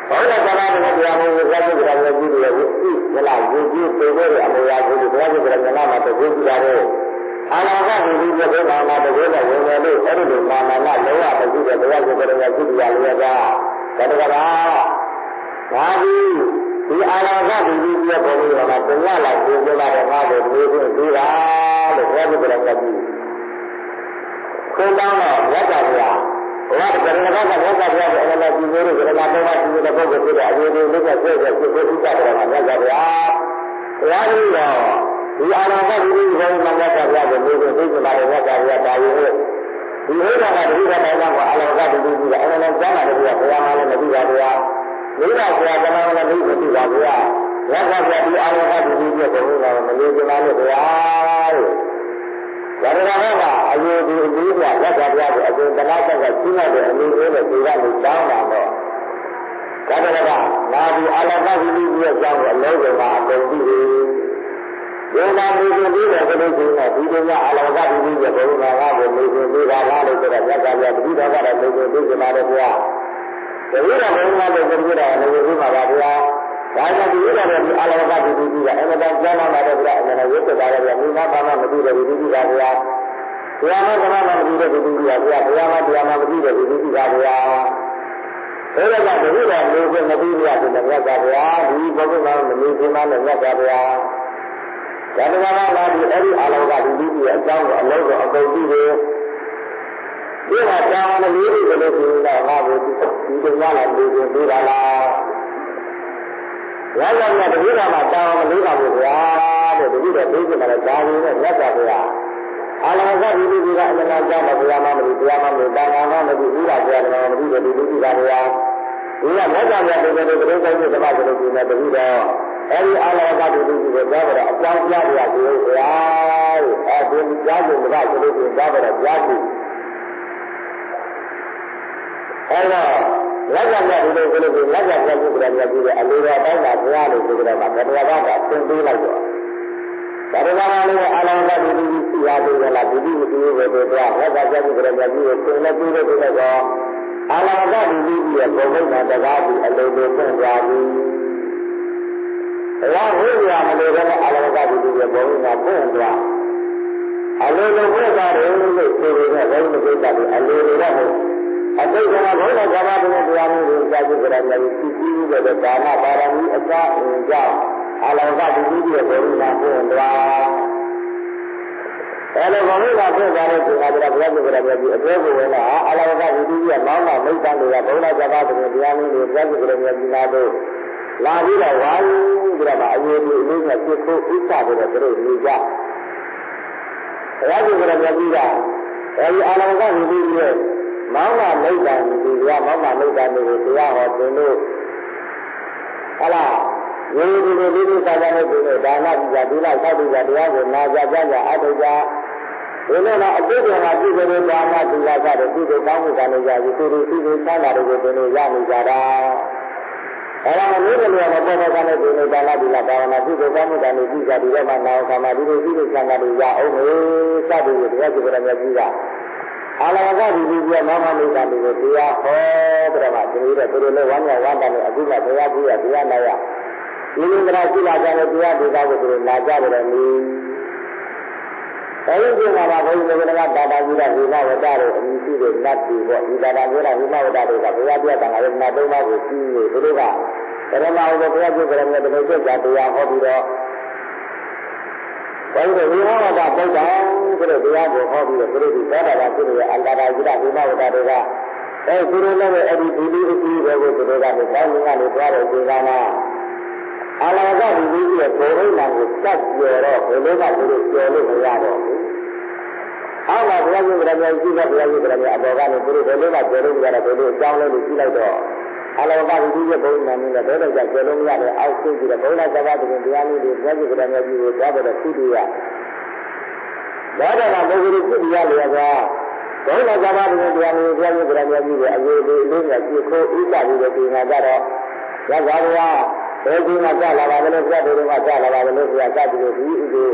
ဘောဓဘာသာတရားမျိုးကိုကြားကြတယ်ကြီးတွေဝိသိမလားယဉ်ကျေးပြေဖို့အမေရာကိုကြားကြတယ်ငါမှတကူကြည့်ရတယ်အာလောကဒီလူရဲ့ဘုရားမှာတကယ်တော့ဝင်တယ်လို့အဲ့ဒီလိုမာနလုံးဝမရှိတဲ့တရားကိုကြရကြည့်ရလို့ရတာတတရာဒါဒီအာလောကဒီလူရဲ့ဘုရားမှာတင်ရလိုက်ကိုကြလာတဲ့ငါကိုဒီလိုပြီးတာလို့ပြောကြတယ်ကြည့်ခွန်တောင်းတော့လက်ကြပြဘုရားကရဏကလက်ကြပြတဲ့အမှန်ကြီးကိုရဏတော်မှာဒီလိုပုဂ္ဂိုလ်ဖြစ်တဲ့အရေးတွေလက်ကြဆွဲဆွဲဖြစ်ဖြစ်ကြတယ်မှာလက်ကြပြဘုရားကြီးတော့ဒီအာလောကဒီလိုဘုရားမှာလက်ကြပြကိုဒီလိုသိကြတာလက်ကြပြတာရင်ဒီဟိုကတည်းကတိုင်းမှာအာလောကဒီလိုကြီးကအမှန်တမ်းတယ်ဘုရားမှာလည်းမသိပါဘူးမိဘဆရာကလည်းမသိဘူးပါဗျာလက်ကြပြဒီအာလောကဒီလိုကြီးကိုဘုရားမလို့ကြလားလို့ဗျာဒါရကကအယုဒီအကြီးကလက်ကြပြတဲ့အကျဉ်းတလားဆက်ကကြီးလာတဲ့အနည်းငယ်နဲ့ဒီကလို့တောင်းတာတော့ဒါရကနာဒီအာလောကဒီလိုကြီးရဲ့ကြောင်းကိုအလုံးစုံမှာအကုန်ပြီးဒီမှာဒီလိုပြီးတဲ့ကလေးကဒီလိုကအာလောကဒီလိုရဲ့ဘုရားကကိုနေပြီးတာလားလို့ဆိုတော့လက်ကြပြတတိတော်ကတော့နေပြီးကြမှာတော့ဗျာတတိတော်ဘုရားကိုကြည့်တာလည်းဒီမှာပါဗျာဒါကြောင့်ဒီလိုလည်းဒီအာလောကဒီလိုကြီးကအမှန်တန်ကြားလာတဲ့ဗျာအမှန်ရုပ်သက်တာလည်းမိမဘာမှမသိတဲ့ဒီလိုကြီးပါဗျာဘုရားမကမှမသိတဲ့ဒီလိုကြီးပါဗျာဘုရားမတရားမသိတဲ့ဒီလိုကြီးပါဗျာဒါကြောင့်ဒီလိုလည်းလို့မသိရတဲ့မြတ်စွာဘုရားဒီဘုရားကမနေခြင်းမနဲ့မြတ်စွာဘုရား ဒါတကားလာပြီးအဲ့ဒီအာလောကဒီလူကြီးရဲ့အကြောင်းကိုအလုံးစုံအကုန်ကြည့်တယ်ဒီမှာတောင်းမလေးတွေလို့ဆိုတော့ငါ့ကိုဒီတရားလာပြီးပြီးတာလားဘာကြောင့်လဲတတိယမှာတောင်းမလေးပါဘူးဗျာတဲ့တတိယသိချင်တယ်ဒါကြီးနဲ့လက်ပါဗျာအာလောကဒီလူကြီးကအမှန်တရားမဘုရားမမလို့တရားမလို့တာနာမမလို့ဥပါဘုရားတော်မလို့ဒီလူကြီးကဗျာဒီကလက်ပါဗျာဒီလိုတရင်တိုင်းဓမ္မဆိုလို့ဒီနဲ့တတိယအဲ့ဒီအာလောကဒီလူကြီးကိုကြားကြတော့အကြောင်းပြရစီလို့ဗျာအဲဒီကြားကြတဲ့ဓမ္မဆိုလို့ကြားကြတော့ကြားကြည့်အဲ့တော့လက်ရပြဒီလိုဆိုလို့လက်ရပြပြုကြတယ်ပြပြီးအလိုတော်တိုင်းမှာဘုရားလို့ဆိုကြတော့ဗတ္တဝါကသင်ပေးလိုက်တော့ဗတ္တဝါကလည်းအာလောကဒီလူကြီးသိရသေးတယ်လားဒီလူကြီးကိုတော့လက်ရပြပြုကြတယ်ပြပြီးကိုလည်းပြီးလို့ဆိုတော့အာလောကဒီလူကြီးရဲ့ဘုံဘုံတကားပြီးအလိုလိုဖွင့်သွားပြီဘုရားဝိညာဉ်မလို့လည်းအာလောကဒီလူရဲ့ဘုံကဖွင့်သွားအလိုလိုဖွင့်သွားတယ်လို့ဆိုရတဲ့ဘုံကိစ္စတွေအလိုလိုတော့အတိတ်ကဘုရားဘာသာတော်တရားမျိုးကိုကြားကြကြရတယ်သိပြီးတဲ့ဒါနပါရမီအကြောင်းအကြောင်းအလောကဒီကြီးရဲ့ဘုရားကိုသွားအဲ့လိုဘုရားကိုသွားတဲ့ချိန်မှာဘုရားကြကြရတယ်ဒီအကျိုးကိုဝင်လာအလောကဒီကြီးရဲ့မောင်းတာမိတ်တန်တွေကဘုရားဘာသာတော်တရားမျိုးကိုကြားကြကြရတယ်ဒီနာတို့လာပြီးတော့ဝါယူပြီးတော့အရေးကြီးအလေးနဲ့ဖြစ်ဖို့ဥစ္စာတွေတော့တို့နေကြဘုရားကြကြရတယ်ပြီးတာအဲဒီအလောကဒီကြီးရဲ့မောင်မမိတ်တန်ဒီကမောင်မမိတ်တန်တွေကိုတရားဟောသင်တို့ဟလားရေဒီလိုဒီလိုသာသာနဲ့ဒီလိုဒါနပြုကြဒီလောက်သောက်ကြတရားကိုနာကြကြကြအထုကြဒီလိုတော့အတိတ်ကပြုကြတဲ့ဒါနပြုကြတဲ့ဒီလိုကောင်းမှုကလည်းကြာဒီလိုဒီလိုချမ်းသာတွေကိုသင်တို့ရနေကြတာအဲ့ဒါမျိုးတွေလည်းပေါ်ပေါ်ကနေဒီလိုဒါနပြုလာဘာဝနာပြုကြကောင်းမှုကလည်းပြုကြဒီတော့မှနာအောင်ခါမှာဒီလိုဒီလိုချမ်းသာတွေရအောင်လို့စသည်ကိုတရားကြည့်ကြတယ်ကြီးကအာလောကဒီလူကြီးမောင်မမိတ်တာတွေကိုတရားဟောတဲ့မှာဒီလိုတဲ့သူတို့လည်းဝမ်းမြောက်ဝမ်းသာနဲ့အခုမှတရားကြည့်ရတရားနာရဒီလိုတရားရှိလာကြတဲ့တရားဒေသကိုသူတို့နာကြတယ်နီးအဲဒီကမှာဘုန်းကြီးတွေကဒါတာကြီးတဲ့ဝိမဝတ္တတို့အမိရှိတဲ့နတ်တွေပေါ့ဒီဒါတာမျိုးတဲ့ဝိမဝတ္တတွေကဘုရားပြတာငါတို့နာသုံးပါးကိုကြီးနေသူတို့ကဓမ္မအောင်ဘုရားပြကြတယ်တဲ့ဒီလိုကျတရားဟောပြီးတော့ဘာလို့ဝိမဝတ္တပုဒ်တာဆိုတဲ့တရားကိုဟောပြီးတော့သူတို့ဒီသောတာပန်ဖြစ်နေတဲ့အန္တရာကြီးတဲ့ဝိမဝတ္တတွေကသူတို့လည်းအဲ့ဒီဒီအကြီးတွေကိုသူတို့ကနေတောင်းကနေသွားတဲ့ဒီကမှာအာလောကဒီကြီးရဲ့ဘုံရိနာကိုစက်ပြောတော့ဘယ်လိုမှသူတို့ပြောလို့မရတော့ဘူး။အောက်ကဘုရားရှင်ဗရမကြီးကဘုရားရှင်ဗရမအပေါ်ကနေသူတို့ဘယ်လိုမှပြောလို့မရတော့ဘယ်လိုအကြောင်းလဲလို့ကြည့်လိုက်တော့အာလောကဒီကြီးရဲ့ဘုံရိနာနဲ့ဘယ်လိုကြောင့်ပြောလို့မရတဲ့အောက်သိပြီးတော့ဘုရားသဘာဝတွင်တရားနည်းတွေဘုရားရှင်ဗရမကြီးကိုသွားတော့သိတွေ့ရ။ဒါတော့ဘုရားရှင်သိရလျက်သာဘုရားသဘာဝတွင်တရားနည်းဘုရားရှင်ဗရမကြီးကိုအရေးလေးလေးနဲ့ကြည့်ခိုးဥပပြီးတော့ပြင်လာကြတော့ရသော်ဘုရားဘယ်ဒီမှာကြာလာပါလဲပြတ်တယ်ကကြာလာပါလဲဆရာစသည်လို့ဒီဥဒိ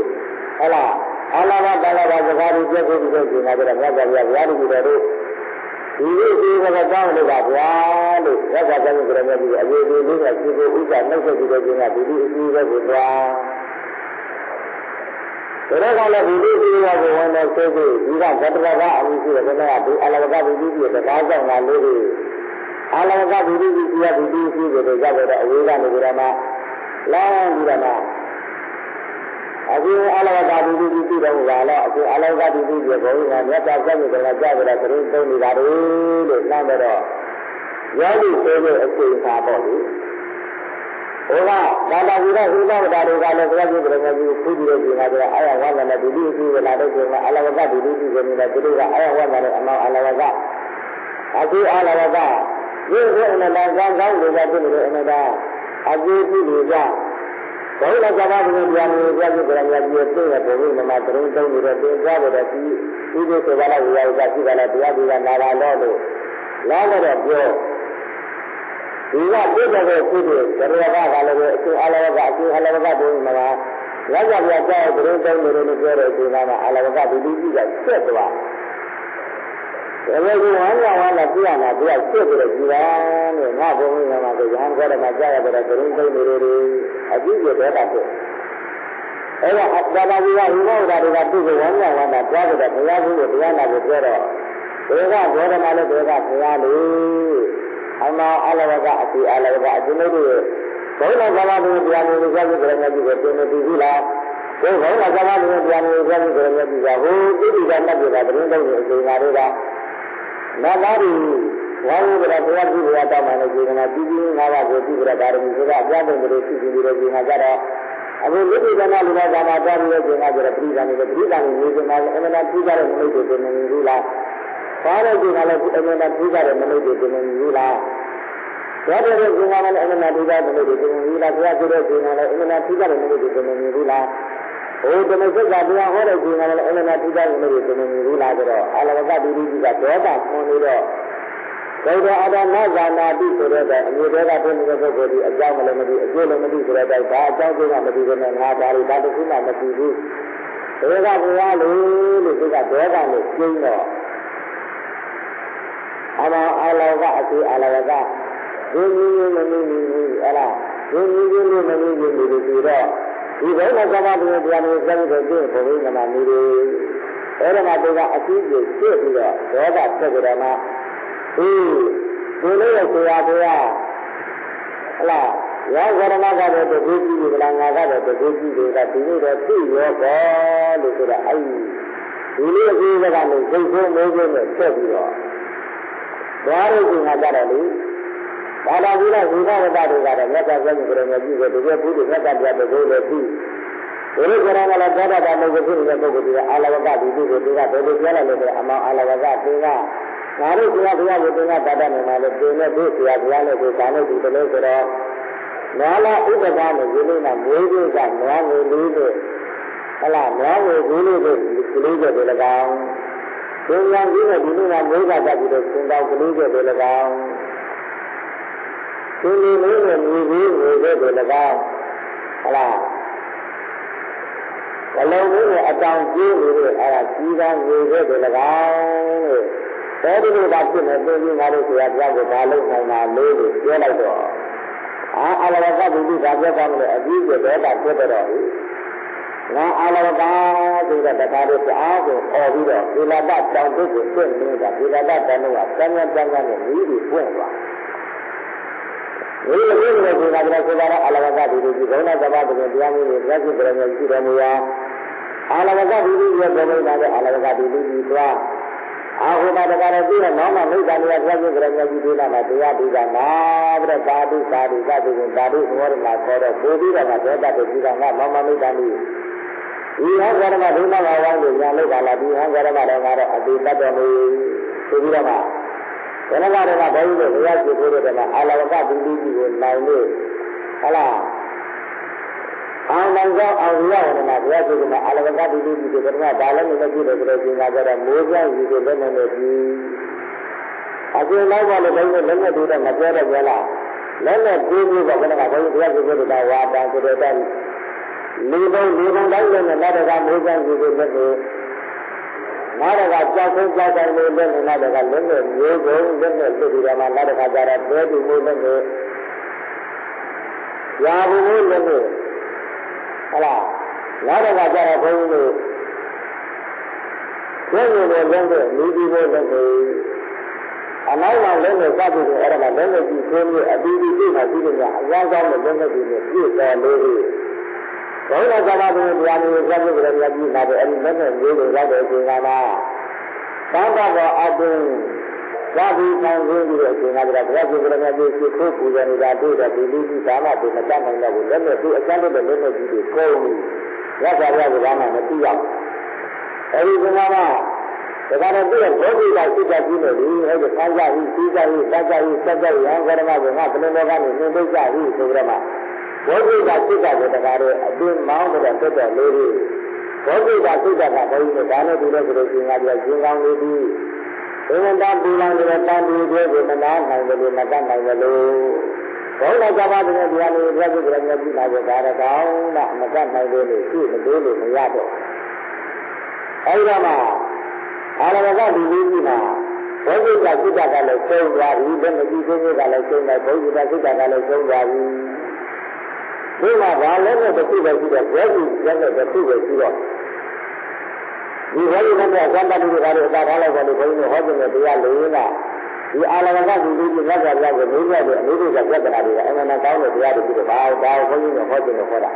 ဟလားအာလာဘတာလာဘစကားကြီးပြည့်စုံပြီးတော့ပြင်လာကြတော့မြတ်စွာဘုရားဘုရားလူတွေတို့ဒီလိုဒီကတောင်းလို့ပါဗျာလို့ရသော်ဘုရားကလည်းဒီအရေးလေးလေးနဲ့ကြည့်ဖို့ဥစ္စာနှုတ်ဆက်ပြီးတော့ပြင်လာဒီအကြီးပဲကိုသွားဒါကလည်းဒီလိုဒီလိုကိုဝန်တော်ဆိုပြီးဒီကသတ္တဝါကအမှုရှိတယ်ခဏကဒီအလဝကဒီကြီးရဲ့တကားကြောင့်လာလို့ဒီအာလောကဒီဒီကြီးရဒီဒီကြီးကိုကြောက်တော့အဝေးကနေကြမှာလောင်းပြီးတော့မှအခုအာလောကဒီဒီကြီးတော့လာတော့အခုအာလောကဒီဒီရဲ့ဘုန်းကြီးကမြတ်စွာဘုရားကကြောက်ကြတော့သူသုံးနေတာလို့နှမ်းတော့ရောဒီဆိုတဲ့အချိန်ခါပေါ့လေဟိုကဒါတာကြီးတော့ဥပဒတာတွေကလည်းဘုရားရှင်ကလည်းခုကြည့်လို့ဒီမှာအာရဝါနဲ့ဒီဒီကြီးကလာတော့ဒီမှာအာလောကဒီဒီကြီးကိုနေတာသူတို့ကအာရဝါနဲ့အမောင်အာလောကအခုအာလောကဒီလိုအနန္တကောင်းကောင်းတွေကဖြစ်နေတဲ့အနန္တအကျိုးပြုနေကြဘုရားကဘာလို့တရားမျိုးပြည့်စုံကြရပြည့်စုံတဲ့ဘုရားမှာတရုံသုံးနေတဲ့သင်္ကြန်တွေဒီဥဒိစေဘာလဝိယကရှိတာလည်းတရားတွေကနာလာတော့လို့လာတော့ပြောဒီကပြည့်တဲ့ကုသိုလ်ဇရဝကလည်းအကျိုးအလောကအကျိုးအလောကဘုရားမှာရကြပြကြောက်တရုံသုံးနေလို့ပြောတဲ့ဒီမှာအလောကဒီဒီကြီးကဆက်သွားဒါပေမဲ့ဝမ်းရဝမ်းလာပြရမှာပြစစ်ပြီးတော့ကြည်ပါနဲ့ငါဘုံကြီးမှာဆိုရဟန်းခေါ်တယ်မှာကြားရတဲ့ဒရုံသိနေတွေအကြည့်ရတဲ့တာဖြစ်အဲ့ဒါဘာသာကြီးကဟိမောတာတွေကသူ့ကိုဝမ်းရဝမ်းလာကြားကြတဲ့ဘုရားကြီးကိုတရားနာကိုပြောတော့ဒေဝဘောဓမာလည်းဒေဝဘုရားလေအမောအလဝကအစီအလဝကအကျဉ်းတို့ရဲ့ဘုရားဘာသာတွေတရားမျိုးတွေကြားကြတဲ့ငါကြီးကိုသင်နေပြီလားသ ဘုရားကသာမန်ပြန်နေပြန်ပြီးကြရမယ်ဒီကဟိုတိတိကျကျမှတ်ပြတာတရင်တော့အချိန်လာတော့နတ်သားတွေဝါယုကရဘုရားပြုရတောင်းမှလည်းဒီကနေ့ပြည်ကြီး၅ပါးကိုပြုကြတာဓမ္မဆိုတာအပြတ်တဲ့တွေရှိပြီးတော့ဒီမှာကြတော့အခုလူတွေကလည်းလူသားကမှတားပြီးတော့ကျင်လာကြတယ်ပြည်ကနေပြည်ကနေနေကြမှာအမှန်တရားပြုကြတဲ့မိတ်တွေနေနေဘူးလားဘာလို့ဒီကလည်းအမှန်တရားပြုကြတဲ့မိတ်တွေနေနေဘူးလားဒါတဲ့ကျင်လာလည်းအမှန်တရားပြုကြတဲ့မိတ်တွေနေနေဘူးလားဘုရားပြုတဲ့ကျင်လာလည်းအမှန်တရားပြုကြတဲ့မိတ်တွေနေနေဘူးလားဟိုတမစက်ကတရားဟောတဲ့ကျင်လာလည်းအမှန်တရားပြုကြတဲ့မိတ်တွေနေနေဘူးလားဆိုတော့အာလဝကတိတိကဒေါသပွန်နေတော့ဘုရားအတ္တနာဇာနာတိဆိုတဲ့အမျိုးတွေကပြနေတဲ့ပုဂ္ဂိုလ်ဒီအကြောင်းမလည်းမသိအကျိုးလည်းမသိဆိုတဲ့အတိုင်းဒါအကြောင်းကျိုးကမသိဘဲနဲ့ငါဒါတွေဒါတစ်ခုမှမသိဘူးဘုရားဘုရားလို့ဒီကဒေါသနဲ့ကျင်းတော့အမအာလောကအစီအာလောကဒီနည်းမနည်းဘူးအဲ့ဒါဒီနည်းချင်းလို့မနည်းဘူးလို့ဆိုတော့ဒီဘုရားကမ္ဘာတရားတရားမျိုးစမ်းတဲ့ကျင့်ဘုရားကမနေတယ်အဲ့ဒါမှသူကအစီအစဉ်ပြည့်ပြီးတော့ဒေါသတက်ကြတယ်မှာဒီလိုရဲ့ဆရာဘုရားဟလားရောဂရမကတော့တကူကြည့်ကြလားငါကတော့တကူကြည့်တွေကဒီလိုတော့သိရောကောလို့ဆိုတာအဲ့ဒီလိုအကြီးကနေစိတ်ဆိုးမိုးဆိုးနဲ့ဆက်ပြီးတော့ဘာလို့ဒီမှာကြတော့လေဘာသာပြီးတော့ဝိသဝတ္တတွေကတော့မြတ်စွာဘုရားကိုယ်တော်ကြည့်တယ်တကယ်ဘုရားမြတ်စွာဘုရားတကူလည်းသိဒီလိုကြရမှာလည်းသောတာပန်ပုဂ္ဂိုလ်ဖြစ်နေတဲ့ပုဂ္ဂိုလ်တွေကအာလဝကဒီလိုကိုသူကဘယ်လိုပြောလိုက်လဲဆိုတော့အမောင်အာလဝကသင်ကငါတို့ဘုရားကိုသင်ကပါတတ်နေမှာလေသင်နဲ့တို့ဆရာဘုရားနဲ့ကိုဒါနဲ့ဒီလိုဆိုတော့နာလာဥပဒါနဲ့ဒီလိုကမွေးသေးကနွားငွေလေးနဲ့ဟလားနွားငွေကြီးလေးကိုကလေးကျတယ်၎င်းသင်ညာကြီးနဲ့ဒီလိုကမွေးကတတ်ပြီးတော့သင်တော်ကလေးကျတယ်၎င်းသင်လေးလေးနဲ့မြေကြီးငွေကျတယ်၎င်းဟလားဘလုံးလေးနဲ့အတောင်ကြီးနေတဲ့အဲ့ဒါကြီးကငွေကျတယ်၎င်းတဲ့ဒီလိုကဖြစ်နေပြီးငါတို့ဆရာဘုရားကိုဒါလုပ်နိုင်တာလို့ပြောလိုက်တော့အာလဝကဘုရားပြောတာမလို့အကြီးကျယ်တော့တာဖြစ်တော့ငါအာလဝကဆိုတဲ့တရားတွေအားကိုပေါ်ပြီးတော့ဒီလာတတောင်တုတ်ကိုပြင့်နေတာဒီလာတတောင်ကစမ်းစမ်းနဲ့မြည်ပြီးပွင့်သွားဒီလိုမျိုးနဲ့ဒီလာတဆိုတော့အာလဝကဒီလိုကြီးဘုန်းတော်သဘာဝတရားမျိုးတွေလက်ရှိပြည့်နေရှိတော်မူရာအာလဝကဒီလိုရဲ့ဘုန်းတော်တဲ့အာလဝကဒီလိုကြီးသွားအာဟုမတကာရပြီးတော့နောင်မှမိစ္ဆာတရားပြည့်စုံကြတဲ့ကြီးသေးတာမှာတရားပြီးတာနာပြီးတော့သာဓုသာဓုသတိကိုသာဓုဘောရမခေါ်တော့ပို့ပြီးတော့မှဒေတာတဲ့ကြီးတာကနောင်မှမိစ္ဆာမျိုးဒီဟောကရမဒိမဘာဝကိုညာလိုက်ပါလားဒီဟောကရမတော့ကတော့အတိတတ်တော်မူဆိုပြီးတော့မှဘယ်နှကတော့ဘယ်လိုလဲဘုရားရှိခိုးတဲ့မှာအာလဝကတိတိကြီးကိုနိုင်လို့ဟလားအောင်နိုင်သောအောင်ရဝနာဘုရားရှိခိုးမှာအာလဝကတိတိကြီးကိုဘယ်နှကဒါလည်းမကြည့်လို့ဆိုတော့ကျင်လာကြတော့မိုးကြောင့်ဒီကိုလက်နဲ့နဲ့ပြီးအကျဉ်းလိုက်ပါလို့ဘယ်လိုလက်နဲ့တွေ့တော့မပြောတော့ကြလားလက်နဲ့ပြေးပြီးတော့ဘယ်နှကဘုရားရှိခိုးတဲ့ဝါတာဆိုတဲ့တိုင်းလူပေါင်းတိုင်းလည်းနဲ့တော့ကမိုးကြောင့်ဒီကိုလက်ကိုနားတော့ကကြောက်ဆုံးကြောက်တိုင်းလေးလက်နဲ့နားတော့ကလက်နဲ့မျိုးကုန်လက်နဲ့လွတ်ပြီးတော့မှနားတော့ကကြတော့တဲတူမိုးလက်နဲ့ရာဘူးမိုးလက်နဲ့ဟလားနားတော့ကကြတော့ဘုန်းကြီးတို့ကျင်းနေတယ်လက်နဲ့လူဒီမိုးလက်နဲ့အနောက်မှာလက်နဲ့စပ်ပြီးတော့အဲ့ဒါကလက်နဲ့ကြည့်ဆိုးပြီးအပီးပြီးသိမှသိတယ်ကအများဆုံးနဲ့လက်နဲ့ကြည့်နေပြည့်တော်လို့ဘုရားကဘာလို့တရားမျိုးစပ်ပြီးကြရကြီးလာတယ်အဲ့ဒီလက်နဲ့မျိုးကိုရောက်တဲ့အချိန်ကမှသံဃာတော်အတုဇာတိခံရင်းပြီးတဲ့အချိန်ကဘုရားရှင်ကလည်းဒီစိတ်ကိုပူဇော်နေတာတွေ့တဲ့ဒီလူကြီးဒါမှသူမတတ်နိုင်တော့ဘူးလက်နဲ့သူအကျဉ်းတဲ့လက်နဲ့ကြီးတွေကိုကုန်ပြီးရသဗျာကဘာမှမသိရဘူးအဲ့ဒီကမှဒါကတော့သူ့ရဲ့ဘောဓိကစိတ်ကကြီးနေပြီဟဲ့ဒီခံကြပြီးသိကြပြီးတတ်ကြပြီးစက်ကြပြီးဟောကရမကငါဘယ်လိုလဲကနေသင်သိကြပြီးဆိုကြမှာဘောဓိကစိတ်ကလည်းတကားတော့အတင်းမောင်းတဲ့တက်တော်လေးတွေဘောဓိကစိတ်ကဘုန်းကြီးကဒါနဲ့ဒီလိုဆိုလို့ရှိရင်ငါပြောရှင်းကောင်းလေးပြီးဘုရားတာပူလောင်တဲ့တန်တီတွေကိုမနာနိုင်တယ်လို့မတတ်နိုင်တယ်လို့ဘုရားကဘာတဲ့တရားလေးပြည့်စုံကြတဲ့ကြီးလာတဲ့ဒါတော့ကောင်းတာမတတ်နိုင်တယ်လို့ရှိမသေးလို့မရတော့အဲဒီတော့မှအာရဝကဒီလေးကြီးမှာဘုရားကစိတ်ကလည်းကျုံသွားပြီလက်မကြည့်သေးသေးကလည်းကျုံတယ်ဘုရားကစိတ်ကလည်းကျုံသွားပြီဒီမှာဘာလဲတဲ့တစ်ခုပဲရှိတော့ဘယ်သူရက်တဲ့တစ်ခုပဲရှိတော့ဒီဘယ်လိုလဲသံတတိတွေကတော့အတားထားလိုက်တယ်ဘုန်းကြီးဟောတဲ့တရားလေးကဒီအာလဝကဒီလူကြီးလက်ကြပြောက်ကိုနေရတဲ့အနည်းတွေကပြဿနာတွေအမှန်တန်ကောင်းတဲ့တရားတွေဖြစ်တယ်ဘာသာဘုန်းကြီးကဟောတဲ့ဟောတာ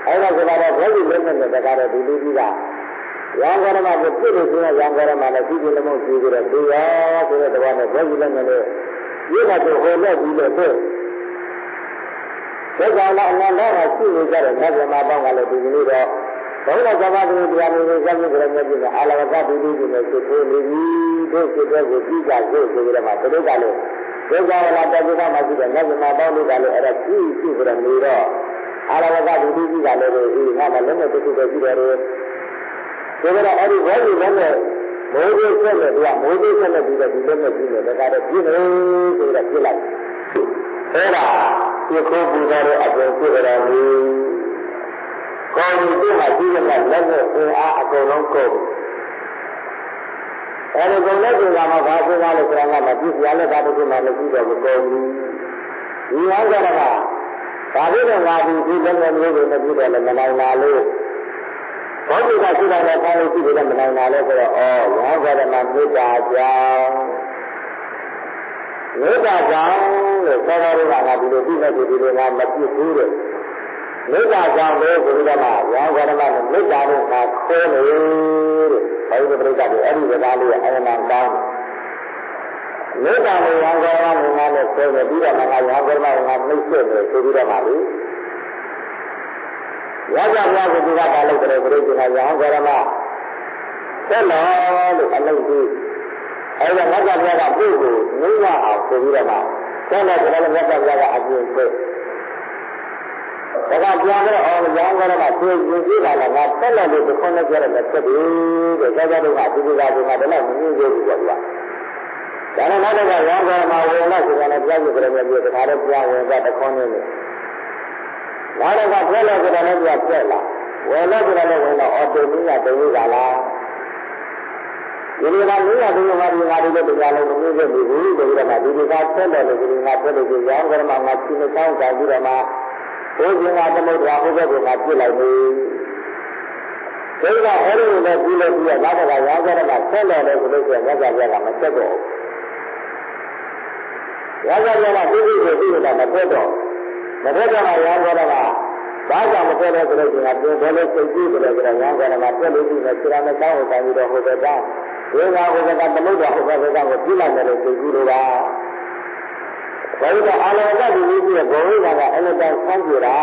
အဲ့ဒါကလည်းဘယ်လိုလုပ်နေလဲတကားတော့ဒီလူကြီးကရံကောရမကိုပြည့်လို့ဆိုရင်ရံကောရမလည်းကြည့်ကြလို့မကြည့်ကြတော့ဒီရောဆိုတဲ့တော့ဘယ်လိုလုပ်နေလဲဒီကတော့ဟိုလက်ပြီးလို့ဆိုဒါကြောင့်လည်းအနန္တကရှိနေကြတဲ့မြတ်ဗြဟ္မာပေါင်းကလည်းဒီနေ့တော့ဘုရားကမ္ဘာတူတရားမျိုးမျိုးစသဖြင့်လည်းပြည့်အာလဝကတိတိကိုလည်းသိသေးနေပြီတို့စိတ်တွေကိုပြီးကြဖို့ဆိုကြတယ်မှာတို့ကလည်းဒုက္ခဝလာတတိကမှရှိတဲ့မြတ်ဗြဟ္မာပေါင်းတွေကလည်းအဲ့ဒါကြီးပြီးကြနေတော့အာလဝကတိတိကလည်းဒီငါမှလည်းမသိသေးဘူးကြည့်တယ်ဒါကြတော့အဲ့ဒီဘယ်လိုလဲမိုးကြီးဆက်လို့သူကမိုးကြီးဆက်လို့ပြီးတော့ဒီလိုနဲ့ပြီးတယ်ဒါကြတော့ပြည့်တယ်ဆိုတော့ပြည့်လိုက်အဲ့ဒါဒီခိုးပူကြတဲ့အပြင်ပြည့်ကြတယ်ကောင်းပြီဒီမှာဒီကလက်နဲ့အင်အားအကုန်လုံးကုန်အဲဒီကုန်လက်ကျင်ကမှဘာစဉ်းစားလို့ဆိုတာကမကြည့်ရလဲဒါတခုမှမကြည့်တော့ဘူးကုန်ပြီဒီဟောကြတာကဒါပြီးတော့ငါဒီလက်နဲ့မျိုးတွေမကြည့်တော့လည်းမနိုင်ပါလို့ဘောဓိကရှိတာလည်းကောင်းလို့ရှိတယ်မနိုင်ပါလို့ဆိုတော့ဩဟောကြတာမှမေတ္တာကြောင့်မေတ္တာကြောင့်လို့သောတော်ကဒီလိုပြီးမဲ့ဒီလိုကမကြည့်ဘူးတဲ့မေတ္တာကြောင့်လို့ဆိုပြီးတော့မှရောင်းကြရမှမေတ္တာလို့ငါခေါ်နေတယ်ဘုရားပြိဿတွေအဲ့ဒီစကားလေးအမှန်တန်ကောင်းမေတ္တာလို့ရောင်းကြရမှငါလည်းခေါ်နေပြီးတော့ငါရောင်းကြရမှငါနှိမ့်ဆက်တယ်ဆိုပြီးတော့မှလေရောကြများကိုဒီကပါလို့တယ်ပြိဿကရောင်းကြရမှဆက်လို့လို့အလုပ်ကြီးအဲ့ဒါငါကပြတာပြုတ်ကိုငိမ့်ရအောင်ဆိုပြီးတော့မှဆက်လို့ဒါလည်းငါကပြတာအပြင်ပြည့်ဒါကပြန်တော့အောင်ရောင်းကြတော့မှသူရင်ကြည့်လာလားငါဆက်လို့ဒီခုနဲ့ကြရတဲ့ဖြစ်ပြီတဲ့ကြောက်တော့ကဒီကဘယ်တော့မမြင်သေးဘူးကွာဒါနဲ့နောက်တော့ရောင်းကြမှာဝင်လာဆိုတော့ကြောက်ကြတယ်မျိုးတခါတော့ပြန်ဝင်ကြတခွန်းနေတယ်နောက်တော့ဖဲလို့ဆိုတော့လည်းပြက်လာဝင်လို့ဆိုတော့လည်းဝင်တော့အော်တိုမီးကတူးကြလားဒီလိုကလေးရတူးမှဒီငါတို့တရားလုံးမမြင်သေးဘူးဆိုပြီးတော့မှဒီကဆက်လို့ဒီငါဆက်လို့ရောင်းကြမှာငါချင်းချောင်းကြပြီးတော့မှဘုရားသမုဒ္ဒရာဥပ္ပဒေကပြစ်လိုက်ပြီ။ဒါကအဲ့ဒီလိုနဲ့ပြီးလို့ပြီးတော့နောက်တော့ရောင်းကြတော့ဆက်လို့လည်းဆိုလို့ဆိုရင်ငါကြပြတာမဆက်တော့ဘူး။ရောင်းကြတော့ပြီးပြီးဆိုပြီးတော့မဆက်တော့မဆက်တော့ရောင်းကြတော့ဘာကြောင့်မဆက်တော့ဆိုလို့ရှိရင်ပြင်ဘယ်လိုစိတ်ကြည့်ကြလဲဆိုတော့ရောင်းကြတော့ပြက်လို့ပြီးတော့ခြေရာနဲ့ကောင်းအောင်ပြီးတော့ဟိုဘက်ကဒီကဟိုဘက်ကသမုဒ္ဒရာဥပ္ပဒေကိုပြစ်လိုက်တယ်စိတ်ကြည့်လို့ပါဘယ်လိုအာလောကဒီလိုကြီးဘုံဝိဒါကအလတန်ဆန်းကြတာ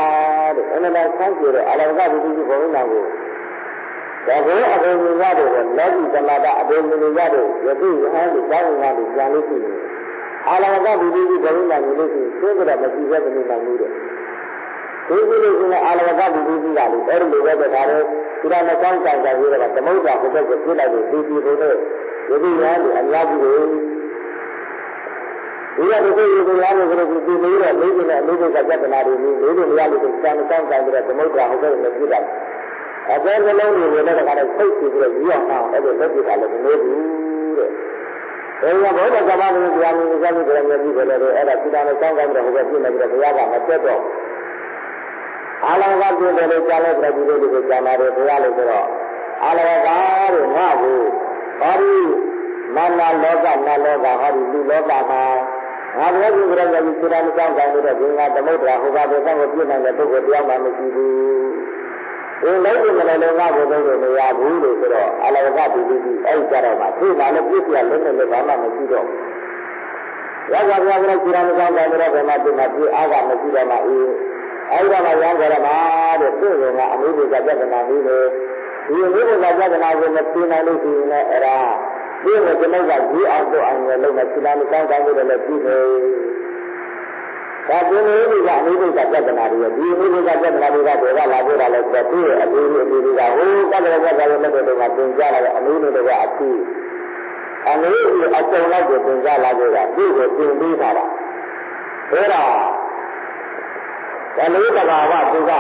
တဲ့အလတန်ဆန်းကြတဲ့အာလောကဒီလိုကြီးဘုံဝိဒါကိုဒါကိုအဘိဓမ္မာတွေလက်ပြီးသမတာအဘိဓမ္မာတွေယတိယဟန်တွေတောင်းဝင်တွေပြန်လို့ရှိတယ်အာလောကဒီလိုကြီးဘုံဝိဒါကိုလို့ရှိရင်သိကြတော့မကြည့်ရတဲ့နေမှာလို့တဲ့ဒီလိုလိုဆိုရင်အာလောကဒီလိုကြီးကလေအဲ့ဒီလိုပဲဒါလည်းဒီကမကောင်းကြကြပြီးတော့သမုဒ္ဒရာဘုရားကိုပြလိုက်လို့ဒီလိုနဲ့ယတိယဟန်တွေအများကြီးတွေဒီကတည်းကဒီလိုမျိုးကိုဒီလိုရလေးတွေနဲ့လေးတွေကပြဿနာတွေလေးတွေမရလို့စံမကောင်းကြပြီးတော့သမုဒ္ဒရာဟုတ်ကဲ့မပြစ်တာအကျဉ်းလုံးတွေလည်းတခါတော့စိတ်ကြည့်ပြီးတော့ရအောင်အဲ့ဒါလက်ပြတာလည်းမလို့ဘူးတဲ့။ဒါကဘုရားကမ္ဘာမျိုးတရားမျိုးစသဖြင့်လည်းပြီးတယ်လေအဲ့ဒါစိတ္တနဲ့ကောင်းကောင်းပြီးတော့ဟိုဘက်ပြစ်နေပြီးတော့ဘုရားကမတက်တော့အာလဝကပြည့်တယ်လို့ကြားလိုက်ပြီးတော့ဒီလိုကြားလာတယ်ဘုရားလို့ဆိုတော့အာလဝကတဲ့ငါ့ကိုဘာလို့မနာလောကနာလောကဟာဒီလူလောကမှာငါလည်းဒီကရကြီးစိတ္တမကောင်းကောင်းလို့တော့ဒီငါသမုဒ္ဒရာဟိုကဘယ်ကောင်ကိုပြည့်နိုင်တဲ့ပုဂ္ဂိုလ်တရားမှမရှိဘူး။ဒီလိုက်တယ်မလဲလည်းငါဘုရားကိုမရဘူးလို့ဆိုတော့အလဝကဒီဒီအဲ့ကြတော့မှဒီမှာလည်းပြည့်ပြည့်လုံးနဲ့ဘာမှမရှိတော့ဘူး။ရောက်ပါကြတယ်စိတ္တမကောင်းကောင်းလို့ဘယ်မှာဒီမှာပြည့်အားကမရှိတော့မှအေးအဲ့ဒါမှရောင်းကြရမှာတဲ့သူ့ကအမှုတွေကပြဿနာကြီးလေဒီအမှုတွေကပြဿနာကိုမသိနိုင်လို့ရှိရင်လည်းအဲ့ဒါဒီလိုကျွန်တော်ကဒီအောင်တော့အောင်ရလို့မရှိလားမကောင်းကောင်းလို့လည်းပြီးတယ်။ဒါပြင်လို့ဒီကအမှုတွေကပြဿနာတွေဒီအမှုတွေကပြဿနာတွေကဘယ်ကလာကြတာလဲဆိုတော့ဒီအမှုတွေကဟိုတက္ကရာကလည်းမဲ့တော့တင်ကြလာတဲ့အမှုတွေကအထူးအမှုတွေအစုံလိုက်ကိုတင်ကြလာကြတာဒီကိုတင်ပေးတာပါ။ဒါတော့လေးတဘာဝသူက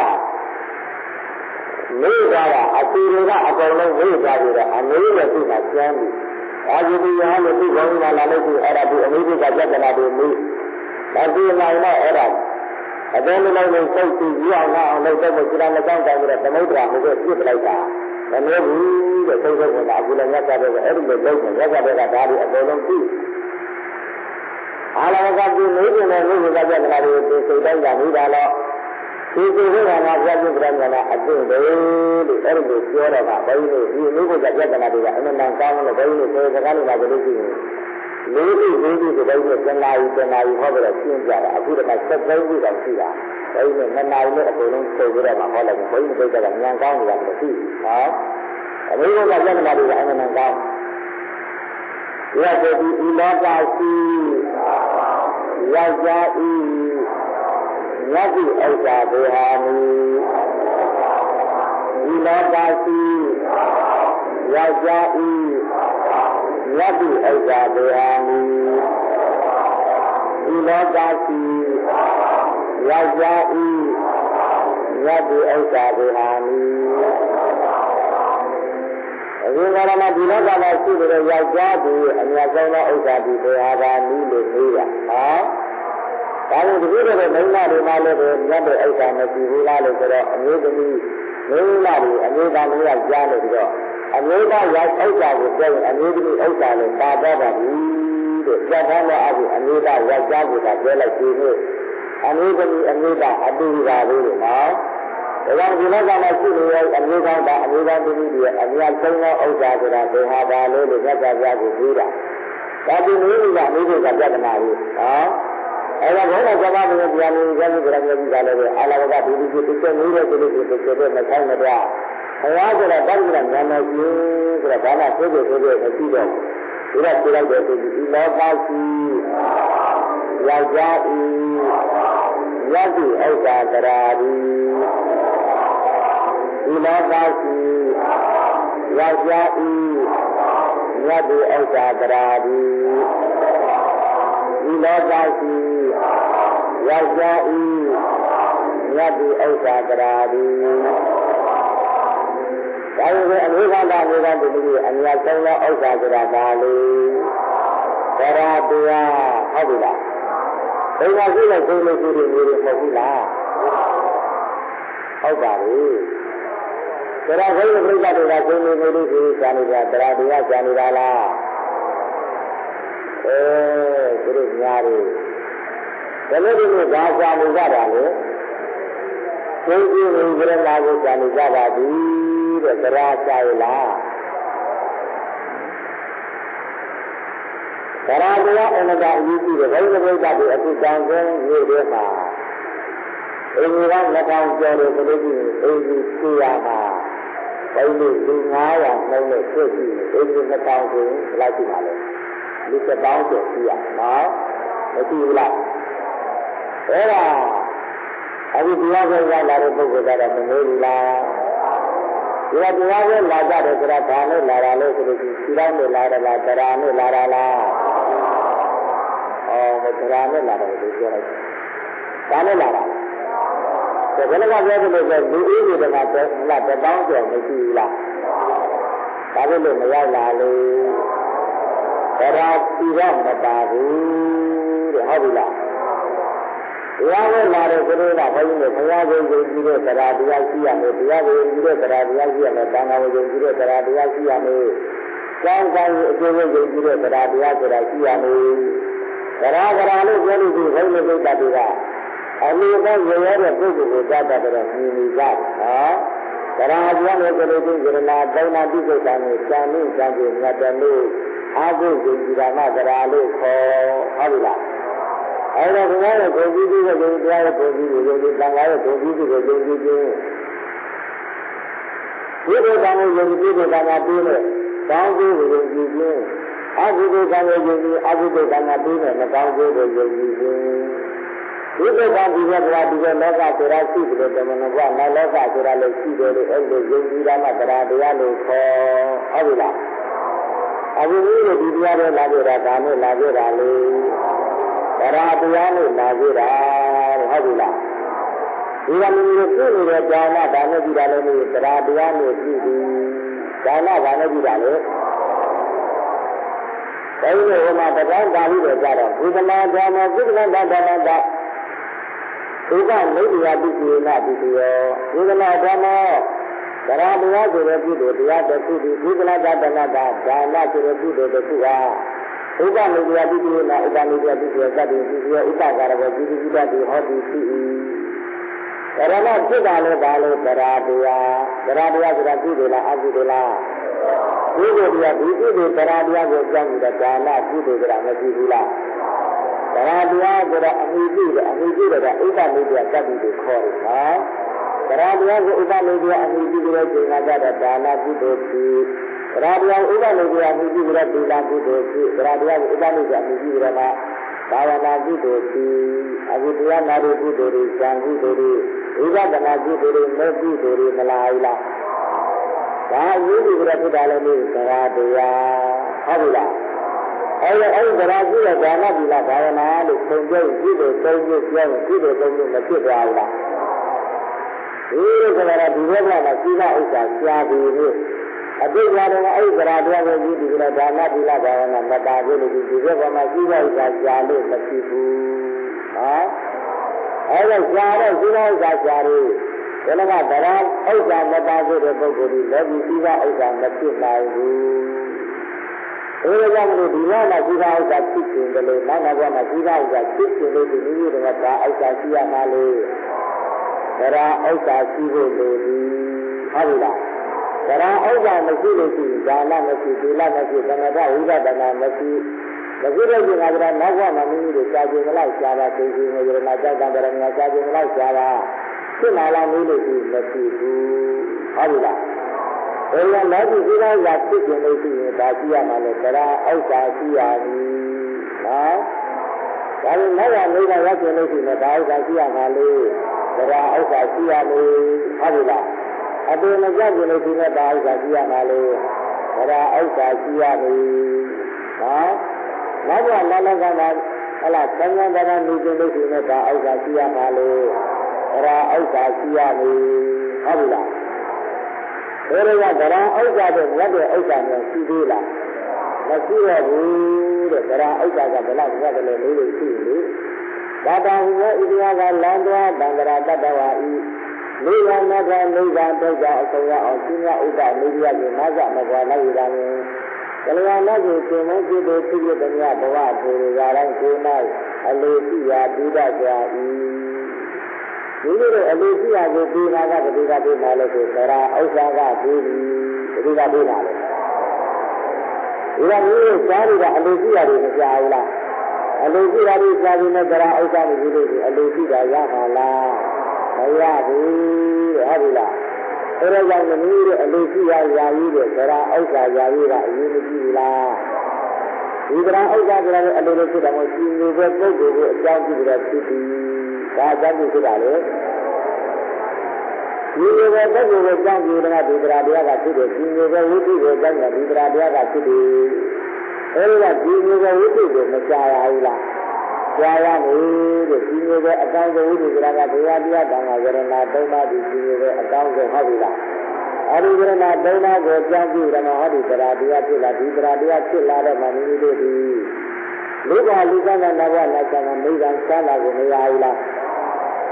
မေ့သွားတာအတူတွေကအကုန်လုံးမေ့သွားပြီးတော့အမေးရဲ့သူ့မှာကျမ်းပြီးအာဇီတိယလို့သူ့ကောင်းလာလို့သူအဲ့ဒါသူအမေးကပြဿနာတွေမေးဒါဒီလိုက်တော့အဲ့ဒါအတင်းလုံးလုံးစိတ်ကြည့်ရအောင်လို့တော့ကျန်တဲ့ကောင်းတယ်ပြီးတော့သမုဒ္ဒရာကိုပြစ်ပလိုက်တာမမျိုးဘူးတဲ့စိတ်ဆုံးကအခုလည်းငတ်ကြတယ်အဲ့ဒီလိုလုပ်တယ်ငတ်ကြတဲ့ကဒါဒီအကုန်လုံးပြီးအာလဝကဒီနေနေနေနေကြတဲ့ကလေးတွေစိတ်တိုင်းကပြီးတာတော့ ဒီကိုယ်ကငါပြည့်ပြည့်ကြတာအကျင့်တယ်လို့အဲ့ဒီပြောတော့ကဘယ်လိုဒီမိဘကပြဿနာတွေကအမှန်တန်ကောင်းလို့ဘယ်လိုဆိုစကားလို့လာကြလို့ရှိရင်လေးခုလေးခုဆိုဘယ်လိုပြန်လာယူဟောပြီးတော့ရှင်းပြတာအခုတခါ73ခုတောင်ရှိတာဘယ်လိုနှစ်နာရီနဲ့အကုန်လုံးဆိုပြီးတော့မှဟောလိုက်ဘယ်လိုပြဿနာဉာဏ်ကောင်းနေတာမရှိဘူးဟောအမိဘကပြဿနာတွေကအမှန်တန်ကောင်းရတဲ့ဒီဤလောကရှိယောက်ျားဤမြတ်တိဥစ္စာဘေဟာမိဤလောကရှိယောက်ျားဤမြတ်တိဥစ္စာဘေဟာမိဤလောကရှိယောက်ျားဤမြတ်တိဥစ္စာဘေဟာမိအခုကရမဒီလောကမှာရှိတဲ့ယောက်ျားဒီအမြတ်ဆုံးသောဥစ္စာဒီဘေဟာပါမိလို့နေရဟောဒါလို့ဒီလိုတော့မိန်းမတွေမှလည်းမြတ်တဲ့ဥစ္စာမရှိဘူးလားလို့ဆိုတော့အမျိုးသမီးမိန်းမတွေအမျိုးသားမျိုးကြားလို့ပြီးတော့အမျိုးသားရောက်ဥစ္စာကိုပြောရင်အမျိုးသမီးဥစ္စာလည်းပါတော့ပါဘူးတဲ့ကြက်ထားတဲ့အခုအမျိုးသားယောက်ျားကိုသာပြောလိုက်ပြီးလို့အမျိုးသမီးအမျိုးသားအတူပါလို့နော်ဒါကြောင့်ဒီလောကမှာရှိနေတဲ့အမျိုးသားကအမျိုးသားသမီးတွေအများဆုံးသောဥစ္စာဆိုတာဘယ်ဟာပါလို့မြတ်စွာဘုရားကိုပြောတာဒါဒီမျိုးတွေကမိဘကပြဿနာကြီးနော်အဲ့ဒါဘုရားကဘာလို့တရားလို့ကြားလို့ကြရမျိုးကြီးတာလဲအာလဝကဒီဒီတစ်ချက်မျိုးတဲ့ဒီလိုတစ်ချက်တဲ့မဆိုင်မတော့ဘုရားဆိုတာတောင်းကြတာဉာဏ်နဲ့ကျင်းဆိုတာဘာမှဆိုးဆိုးမရှိတော့ဘူးဒါပြောလိုက်တဲ့ဒီလောကရှိယောက်ျားဤယတ္တိဥစ္စာတရာဒီဒီလောကရှိယောက်ျားဤယတ္တိဥစ္စာတရာဒီဒီလောကရှိယောက်ျားဤမြတ်ဒီဥစ္စာတရာဒီဒါပေမဲ့အမျိုးသားအမျိုးသားတို့ဒီအမြတ်ဆုံးသောဥစ္စာဆိုတာဒါလေတရာတရားဟုတ်ပြီလားဘယ်မှာရှိလဲဆိုလို့ရှိရင်မျိုးတွေမဟုတ်ဘူးလားဟုတ်ပါဘူးတရာဘုရားပြိဿတွေကဆိုလို့မျိုးတွေရှိရှာနေတာတရာတရားရှာနေတာလားသူတို့များတယ်ဘယ်လိုဒီလိုဘာရှာနေကြတာလဲသိသိဝိပရဏကိုရှာနေကြပါသည်တဲ့တရားရှာရလားတရားတရားအနတ္တအရေးကြီးတယ်ဘုရားပြိဿတွေအခုတောင်းဆုံးမြို့တွေမှာအင်းကြီးက2000ကျော်တယ်ဆိုလို့ရှိရင်အင်းကြီး200မှာဘယ်လိုဒီ900နှုန်းနဲ့ဖြစ်ပြီးအင်းကြီး2000ဆိုရင်ဘယ်လောက်ရှိမှာလဲဒီစတောင်းကျော်ရှိရနော်မရှိဘူးလားအဲ့ဒါအခုတရားကိုရောက်လာတဲ့ပုဂ္ဂိုလ်ကတော့မနေဘူးလားဒီကတရားကိုလာကြတယ်ဆိုတာဘာလို့လာတာလဲဆိုလို့ဒီတိုင်းနဲ့လာတာလားတရားနဲ့လာတာလားတရားနဲ့လာတယ်လို့ပြောလိုက်ဒါနဲ့လာတာဒါကလည်းပြောတယ်လို့ဆိုဒီအေးတွေကလာတောင်းကျော်မရှိဘူးလားဒါပဲလို့မရောက်လာလို့တရားစီရမပါဘူးတဲ့ဟုတ်ပြီလားတရားကိုလာတယ်ဆိုတော့ဘုန်းကြီးကဘုရားကိုယုံကြည်တဲ့တရားတရားရှိရမယ်တရားကိုယုံကြည်တဲ့တရားတရားရှိရမယ်ဘာသာကိုယုံကြည်တဲ့တရားတရားရှိရမယ်ကောင်းကောင်းအကျိုးကိုယုံကြည်တဲ့တရားတရားဆိုတာရှိရမယ်တရားလို့ပြောလို့ဒီဘုန်းကြီးတို့တတ်တယ်ကအမှုကရရတဲ့ပုဂ္ဂိုလ်ကိုတတ်တယ်တော့မြင်နေကြနော်တရားပြောလို့ဆိုလို့ဒီကရဏသုံးနာတိကုတ်တန်ကိုစံမှုစံပြမြတ်တယ်လို့အာဟုယုံကြည်တာမှတရားလို့ခေါ်ဟုတ်ပြီလားအဲ့တော့ဘုရားရဲ့ဘုံကြီးကြီးကိုယုံတရားရဲ့ဘုံကြီးကိုယုံဒီသံဃာရဲ့ဘုံကြီးကြီးကိုယုံကြည်ခြင်းဒီလိုကံကိုယုံကြည်တဲ့သံဃာပြီးနဲ့ကောင်းကျိုးကိုယုံကြည်ခြင်းအဘိဓိကံကိုယုံကြည်အဘိဓိကံကပြီးနဲ့မကောင်းကျိုးကိုယုံကြည်ခြင်းဒီလိုကံဒီကတရားဒီလောကဆိုတာရှိတယ်ဓမ္မနဘနောက်လောကဆိုတာလည်းရှိတယ်လို့အဲ့လိုယုံကြည်တာမှတရားတရားလို့ခေါ်ဟုတ်ပြီလားအခုဒီတရားတွေလာကြတာဒါနဲ့လာကြတာလေတရားတရားနဲ့လာကြတာဟုတ်ပြီလားဒီကလူတွေပြည့်နေတဲ့ဒါနဒါနဲ့ကြည့်တာလည်းမဟုတ်တရားတရားနဲ့ကြည့်ပြီးဒါနဒါနဲ့ကြည့်တာလေအဲဒီလိုဟိုမှာတရားပါဠိတွေကြတော့ဘုဒ္ဓမာဓမ္မပုဒ္ဒနာဒါနဒါဒုက္ခမိတ်တရားပိစိနာပိစိယောဘုဒ္ဓမာဓမ္မတရားတရားဆိုတဲ့ပြုလို့တရားတစ်ခုဒီဘုဒ္ဓနာဒါနဒါနဆိုတဲ့ပြုလို့တစ်ခုကဥပ္ပမေယပိတိနာဥပ္ပမေယပိတိသတ္တိပိယောဥပ္ပကာရဘောပိတိပိတ္တိဟောတိရှိ Karena kita lalu beradia sudah tidur lah, aku lah. Tidur dia beradia bukan sudah jalan tidur sudah mesti pula. Beradia sudah amiji sudah ikan media tadi dikor. Beradia ikan media amiji sudah jangan ada jalan tidur di. Beradia ikan media amiji sudah jalan tidur di. Beradia ikan media amiji sudah bawa tidur di. Aku dia nari tidur di, jangan tidur di. Iba dengan diri mesti diri melailah. Dah ini berarti dalam ini berada. Apalah? Ayat berarti ada bila bahana dikunjung hidup mesti berada. Ini sebenarnya dibuat nasibah usaha siapa ini. Ada yang ayat berada yang ini bila dana bila bahana mata ini dibuat nasibah usaha siapa mesti bu. Ayat siapa siapa. Kalau barang usaha mata itu berguna lebih tiba usaha mesti lagi. Ini yang dia nasibah usaha cikin dulu, mana gua nasibah usaha cikin dulu ini dengan usaha siapa malu. Karena usaha siapa dulu, apalah. Karena usaha mesti dulu, jalan mesti, jalan mesti, dengan usaha dengan mesti. Begitu juga ada naga namanya itu sahaja melai siapa sih menjadi naga gambarannya sahaja melai siapa. Semalam ini mesti itu, apalah. Orang lagi kita yakti jenis ini bahagia mana karena usaha siapa ni. Kalau naga yakti jenis ini bahagia siapa ni. Karena usaha siapa ni, apalah. Ada naga jenis ini bahagia siapa ni. Karena usaha siapa ni. Lalu Allah kalau jangan dalam hidup ini bahagia siapa ni. Karena usaha siapa ni, apalah. Orang yang berang usaha tu, ada usaha yang sidilah. Masih ada, berang usaha yang berang ada lebih sini. Kadang-kadang ini ada landra bandara dawai. Lihat negara negara terjauh saya orangnya udah media ni mazak negara lagi lagi. Kalau lagi cuma kita tiga dunia bawa dulu jarang kunai. Alusia tidak jadi. Ini alusia jadi naga ketika di malu cara usaha jadi di malu. Ia ini cari dah alusia di Malaysia. Alusia di cari negara usaha jadi alusia yang malah. Ayah ni, apalah. Orang yang meniri alusia jadi cara usaha jadi lah ini lah. Ibarat usaha jadi alusia dah mesti ni betul jangan berarti. Jangan sudah le. Ini betul jangan dengan dia kasih deh. Ini betul jangan dia kasih deh. Orang ini betul macam lah. Jaya ni, ini akan jadi kerana dia dengan kerana dana di sini akan berhabilah. Hari kerana dana berjanji kerana hari dia cila ada mana ni di. Lupa dan nawa macam ni dan sana guna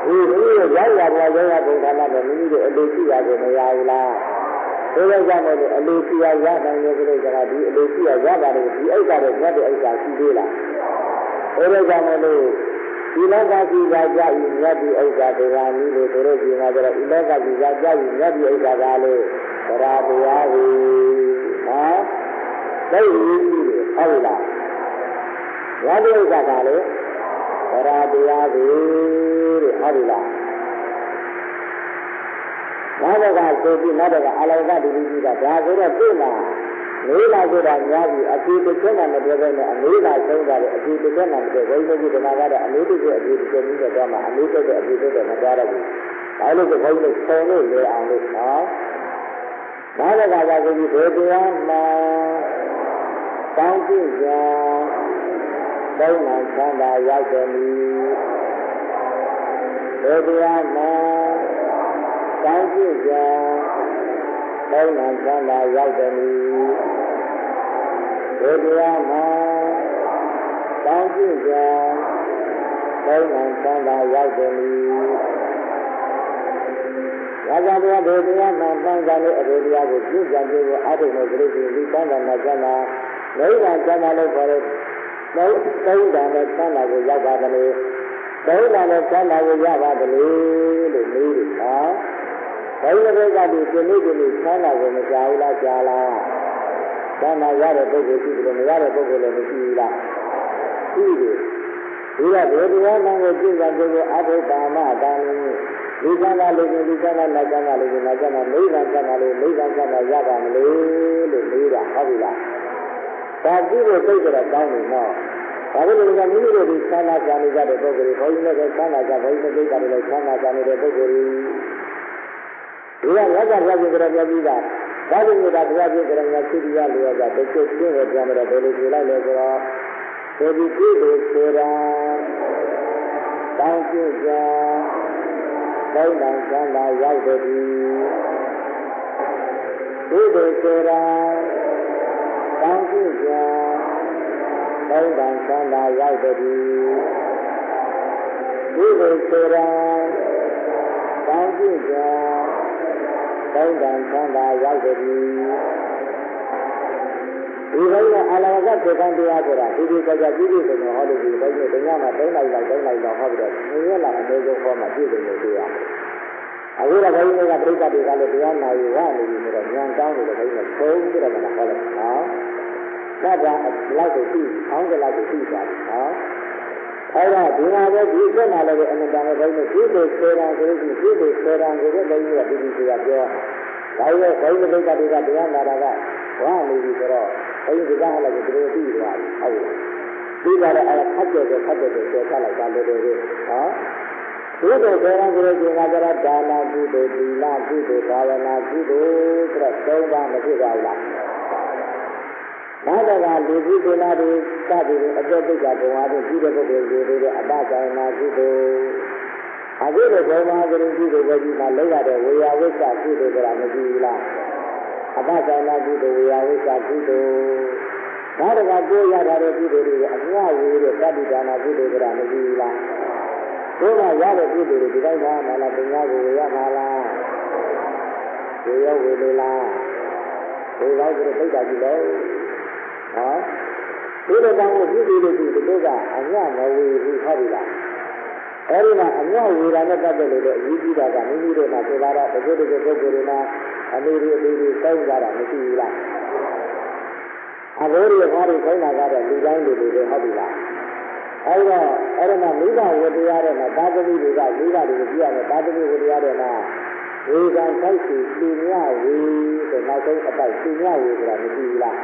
ini jaya pun kerana ini alusia guna Orang zaman alusia yang ni kerana di alusia baru di ajar sidilah. Orang zaman itu, ilah kasih jaga ini di ajar dengan ini terus mengajar ilah kasih jaga ini di ajar galu berada di, baik ini, apalah. Jadi ajar galu berada di, apalah. Nada kasih, nada alayah di sini dah sudah cina. Nila sudah nyari, api itu kena mereka ni, nila sudah api itu kena mereka. Kalau kita negara, api itu kena mereka mana, api itu negara ni. Kalau kita kalau sono le anu, mana kata kita berdoa mah, tangkis ya, dengan sana ya jadi, berdoa mah, tangkis ya. Dengan sana ya jadi, berdoa tangkis ya, dengan sana ya jadi. Raja berdoa nampak jadi berdoa itu jadi ada negeri ini sana macam sana lepas tahu dah sana jaga beli, tahu dah sana jaga beli, မေးတယ်နော်ဘုန်းကြီးတွေကဒီဒီနေ့ချမ်းသာကိုမကြောက်လားကြားလားချမ်းသာရတဲ့ပုဂ္ဂိုလ်ရှိတယ်မရတဲ့ပုဂ္ဂိုလ်လည်းမရှိဘူးလားရှိတယ်ဒီကဘယ်တရားမှကိုကြည့်ကြကြအဘိဓမ္မာတာနည်းဒီကံကလေးကဒီကံကလက်ကံကလေးကလက်ကံကနိဗ္ဗာန်ကံကလေးနိဗ္ဗာန်ကံကရပါမလို့လို့မေးတာဟုတ်ပြီလားဒါကြည့်လို့သိကြတော့ကောင်းတယ်နော်ဒါပေမဲ့မိမိတို့ဒီသံဃာကြံနေကြတဲ့ပုဂ္ဂိုလ်တွေဘုန်းကြီးလည်းသံဃာကြဘုန်းကြီးသိကြတယ်လည်းသံဃာကြနေတဲ့ပုဂ္ဂိုလ်တွေဒီကရကြပြပြကြတဲ့ပြီးတာဒါပေမဲ့ဒါတရားပြကြတဲ့ညာသိရလျော်ကြတစ်ချက်ချင်းကိုပြန်တော့ဘယ်လိုပြလိုက်လဲဆိုတော့ဒီကြည့်လို့ဆိုတာတောင်းကြည့်ကြတိုင်းတိုင်းသံဃာရောက်တဲ့ဒီလိုဆိုတာတောင်းကြည့်ကြတိုင်းတိုင်းသံဃာရောက်တဲ့ဒီလိုဆိုတာတောင်းကြည့်ကြတိုင်းတိုင်းသံဃာရောက်တဲ့ဒီဘိုင်းကအလာကသေကံတရားဆိုတာဒီကြကြကြည့်ပြီးဆိုတော့ဟောလို့ဒီဘိုင်းနဲ့တညမှာ3နိုင်လောက်3နိုင်လောက်ဟောပြီးတော့2ရက်လောက်အနည်းဆုံးဟောမှပြည့်စုံလို့တရားအခုတော့ဘိုင်းတွေကပြိဿတွေကလည်းတရားနာယူရနေပြီဆိုတော့ဉာဏ်ကောင်းတယ်ဘိုင်းကသုံးပြီးတော့မှဟောလိုက်နော်သတ်တာလောက်ကိုသိအောင်းကလောက်ကိုသိသွားတယ်နော်အဲ့ဒါဒီမှာပဲဒီစက်မှာလည်းအမှန်တန်ပဲဘိုင်းနဲ့ဒီလိုစေတံဆိုလို့ဒီလိုစေတံကိုပဲဘိုင်းကဒီလိုပြောဒါရဲ့ဘိုင်းတွေကတရားနာတာကဝါနေပြီဆိုတော့ဘုန်းကြီးကလည်းဒီလိုသိသွားပြီဟုတ်ပြီပြီးတော့အဲ့ခက်ကြတယ်ဆွဲချလိုက်တာလို့တွေနော်ဒီလိုဆယ်ရန်ဆိုတဲ့ကျင်ကကြတော့ဒါနာကုသိုလ်သီလကုသိုလ်ဘာဝနာကုသိုလ်ဆိုတော့၃ပါးမဖြစ်ပါဘူးလားနောက်တော့လူကြီးဒေနာတွေစသည်ဖြင့်အကျက်တိတ်ကဘုံအားဖြင့်ကြီးတဲ့ပုဂ္ဂိုလ်တွေတဲ့အတ္တဆိုင်နာကုသိုလ်အခုလိုဘုံမှာကရင်ကြီးတွေပဲကြီးမှလောက်ရတဲ့ဝေယဝိစ္စကုသိုလ်ဆိုတာမရှိဘူးလားအတ္တဆိုင်နာကုသိုလ်ဝေယဝိစ္စကုသိုလ်ဒါတကကိုရတာတဲ့ကုသိုလ်တွေအမြဝေတဲ့တတ္တိဒါနာကုသိုလ်ဆိုတာမရှိဘူးလားကိုယ်ကရတဲ့ကုသိုလ်တွေဒီတိုင်းပါမလားပညာကိုဝေရပါလားဝေရောဝေလို့လားဝေလိုက်ပြီးသိတာကြည့်လို့ဟောဒီလိုတောင်းလို့ပြုလို့ရှိရင်ဒီကအမြမဝေဘူးဟုတ်ပြီလားအဲဒီမှာအမြဝေတာနဲ့ပတ်သက်လို့အရေးကြီးတာကမိမိတို့မှာသိလာတာတကယ်တကယ်ပုဂ္ဂိုလ်တွေမှာအမေတွေအသေးတွေတောင်းကြတာမရှိဘူးလားအဘိဓိဘာတွေခိုင်းတာကတော့လူတိုင်းလူတွေပဲဟုတ်ပြီလားအဲဒီတော့အဲ့ဒါမှမိဘဝတရားတွေမှာသာသမီတွေကမိဘတွေကိုကြည့်ရမယ်သာသမီဝတရားတွေမှာဝေကံထိုက်စီပြညဝေဆိုနောက်ဆုံးအပိုက်ပြညဝေဆိုတာမရှိဘူးလား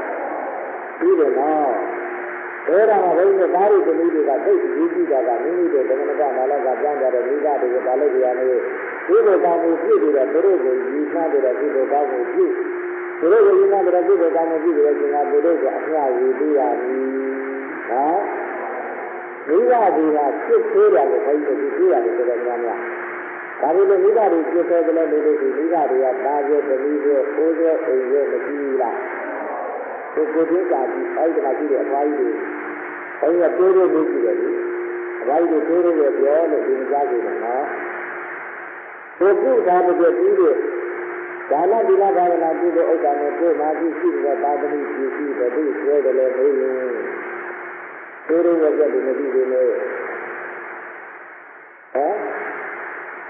ပြီးတယ်နော်အဲ့ဒါမှဘုန်းကြီးသားတွေသမီးတွေကသိရေးကြည့်တာကမိမိတို့ဓမ္မနကနာလကပြန်ကြတဲ့မိဘတွေကဘာလို့ကြရလဲဒီလိုကောင်းမှုပြည့်ပြီးတော့သူတို့ကိုယူဆတဲ့ဒီလိုကောင်းမှုပြည့်သူတို့ကိုယူဆတဲ့ဒီလိုကောင်းမှုပြည့်တဲ့ချိန်ကသူတို့ကအမြဝေပေးရမည်ဟောမိဘတွေကစစ်သေးတယ်လို့ခေါင်းကိုကြည့်ရတယ်ဆိုတော့များဒါပေမဲ့မိဘတွေစစ်သေးတယ်လို့လို့ဒီမိဘတွေကဒါကျသမီးတွေအိုးတွေအိမ်တွေမရှိဘူးလားဒီကိုယ်ကြီးကဒီအဲ့ဒီမှာကြည့်တဲ့အဖွားကြီးတွေဘုန်းကြီးကတိုးလို့ကြည့်တယ်လေအဖွားကြီးတွေတိုးလို့ပြောလို့ဒီမကြားကြည့်တယ်နော်ဒီကုသာတကယ်ပြီးတဲ့ဒါနဒီလဘာဝနာပြုတဲ့ဥစ္စာနဲ့ကိုယ်မှာကြည့်ရှိတဲ့သာသမီကြည့်ရှိတဲ့ဒီဆွဲတယ်လေမေးရင်တိုးလို့ရတဲ့ဒီမကြည့်သေးနဲ့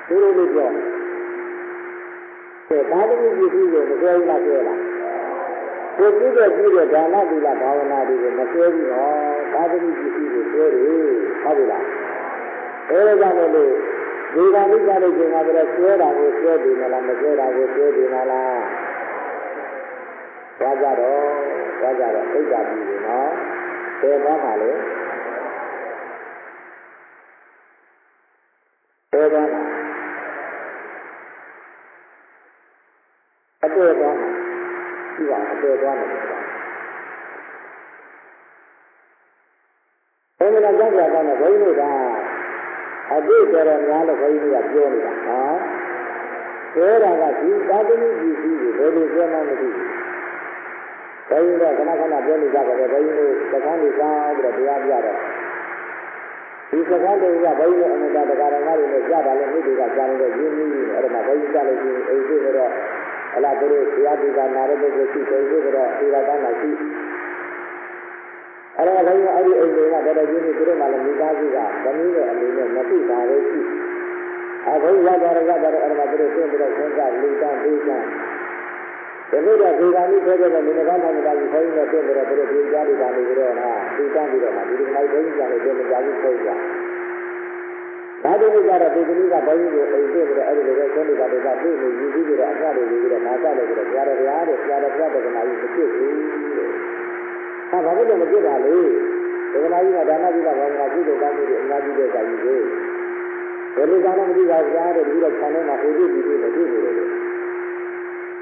တိုးလို့ပြောတယ်သာသမီကြည့်ရှိတယ်မပြောဘူးလားပြောလားကိုယ်ကြည့်တဲ့ဒါနသီလဘာဝနာတွေကိုမဆွဲဘူးနော်သာသမီပစ္စည်းကိုဆွဲတယ်ဟုတ်ပြီလားအဲဒါကြောင့်လို့ဒီကမိသားလေးချိန်ကတော့ဆွဲတာကိုဆွဲတယ်မလားမဆွဲတာကိုဆွဲတယ်မလားသွားကြတော့သိက္ခာပြုတယ်နော်ဘယ်သွားမှာလဲဘယ်သွားမှာအတွေ့သွားမှာဒီကအတွေ့သွားတယ်ဘယ်လိုကြောက်ကြတာလဲဘုန်းကြီးကအတိတ်တော်တော်များလို့ဘုန်းကြီးကပြောနေတာဟာပြောတာကဒီသာသမီပစ္စည်းကိုဘယ်လိုပြောမှမသိဘူးဘုန်းကြီးကခဏခဏပြောနေကြတယ်ဘုန်းကြီးတို့သက္ကန်းကြီးစားပြီးတော့တရားပြတော့ဒီသက္ကန်းတွေကဘုန်းကြီးတို့အမြဲတမ်းတရားတော်တွေနဲ့ကြားတာလည်းမိတွေကကြားနေတဲ့ရင်းနှီးနေအဲ့ဒါမှဘုန်းကြီးကြားလို့ရှိရင်အိမ်ရှိတော့အလားတူတရားဒီကနာရတဲ့ပုဂ္ဂိုလ်ရှိတယ်ဆိုတော့ဒီကတန်းလာရှိအဲ့ဒါကလည်းအဲ့ဒီအိမ်တွေကတော်တော်ကြီးနေသူတို့မှလည်းမိသားစုကသမီးရဲ့အနေနဲ့မသိတာပဲရှိ အဘုရားရတာအဲ့မှာသူတို့သိပြီးတော့စဉ်းစားလူတန်းပေးကံဒီလိုတော့ဒီကနေ့ဆိုတဲ့လူငန်းသားတွေကဘုန်းကြီးနဲ့ပြင်ပြီးတော့သူတို့ပြေးကြတယ်ကနေပြီးတော့ဟာသူတန်းပြီးတော့ဒီမိုက်ဘုန်းကြီးကလည်းပြင်ကြပြီးဆိုကြဒါတို့ကတော့ဒီကနေ့ကဘုန်းကြီးကိုအိမ်ပြပြီးတော့အဲ့ဒီလိုပဲဆုံးနေတာတွေကပြည့်နေယူပြီးတော့အဖျားတွေယူပြီးတော့နာကြတယ်ပြီးတော့ဘုရားတရားတဲ့ဘုရားတရားတက္ကနာကြီးမဖြစ်ဘူးဟာဘာလို့လဲမဖြစ်တာလေတက္ကနာကြီးကဒါနပြုတာဘာမှကုသိုလ်ကောင်းမှုတွေအများကြီးတဲ့ကြာကြီးကိုဘယ်လိုကြောင့်လဲမသိပါဘူးကြားတယ်ပြီးတော့ခြံထဲမှာဟိုကြည့်ပြီးမကြည့်ဘူးလေ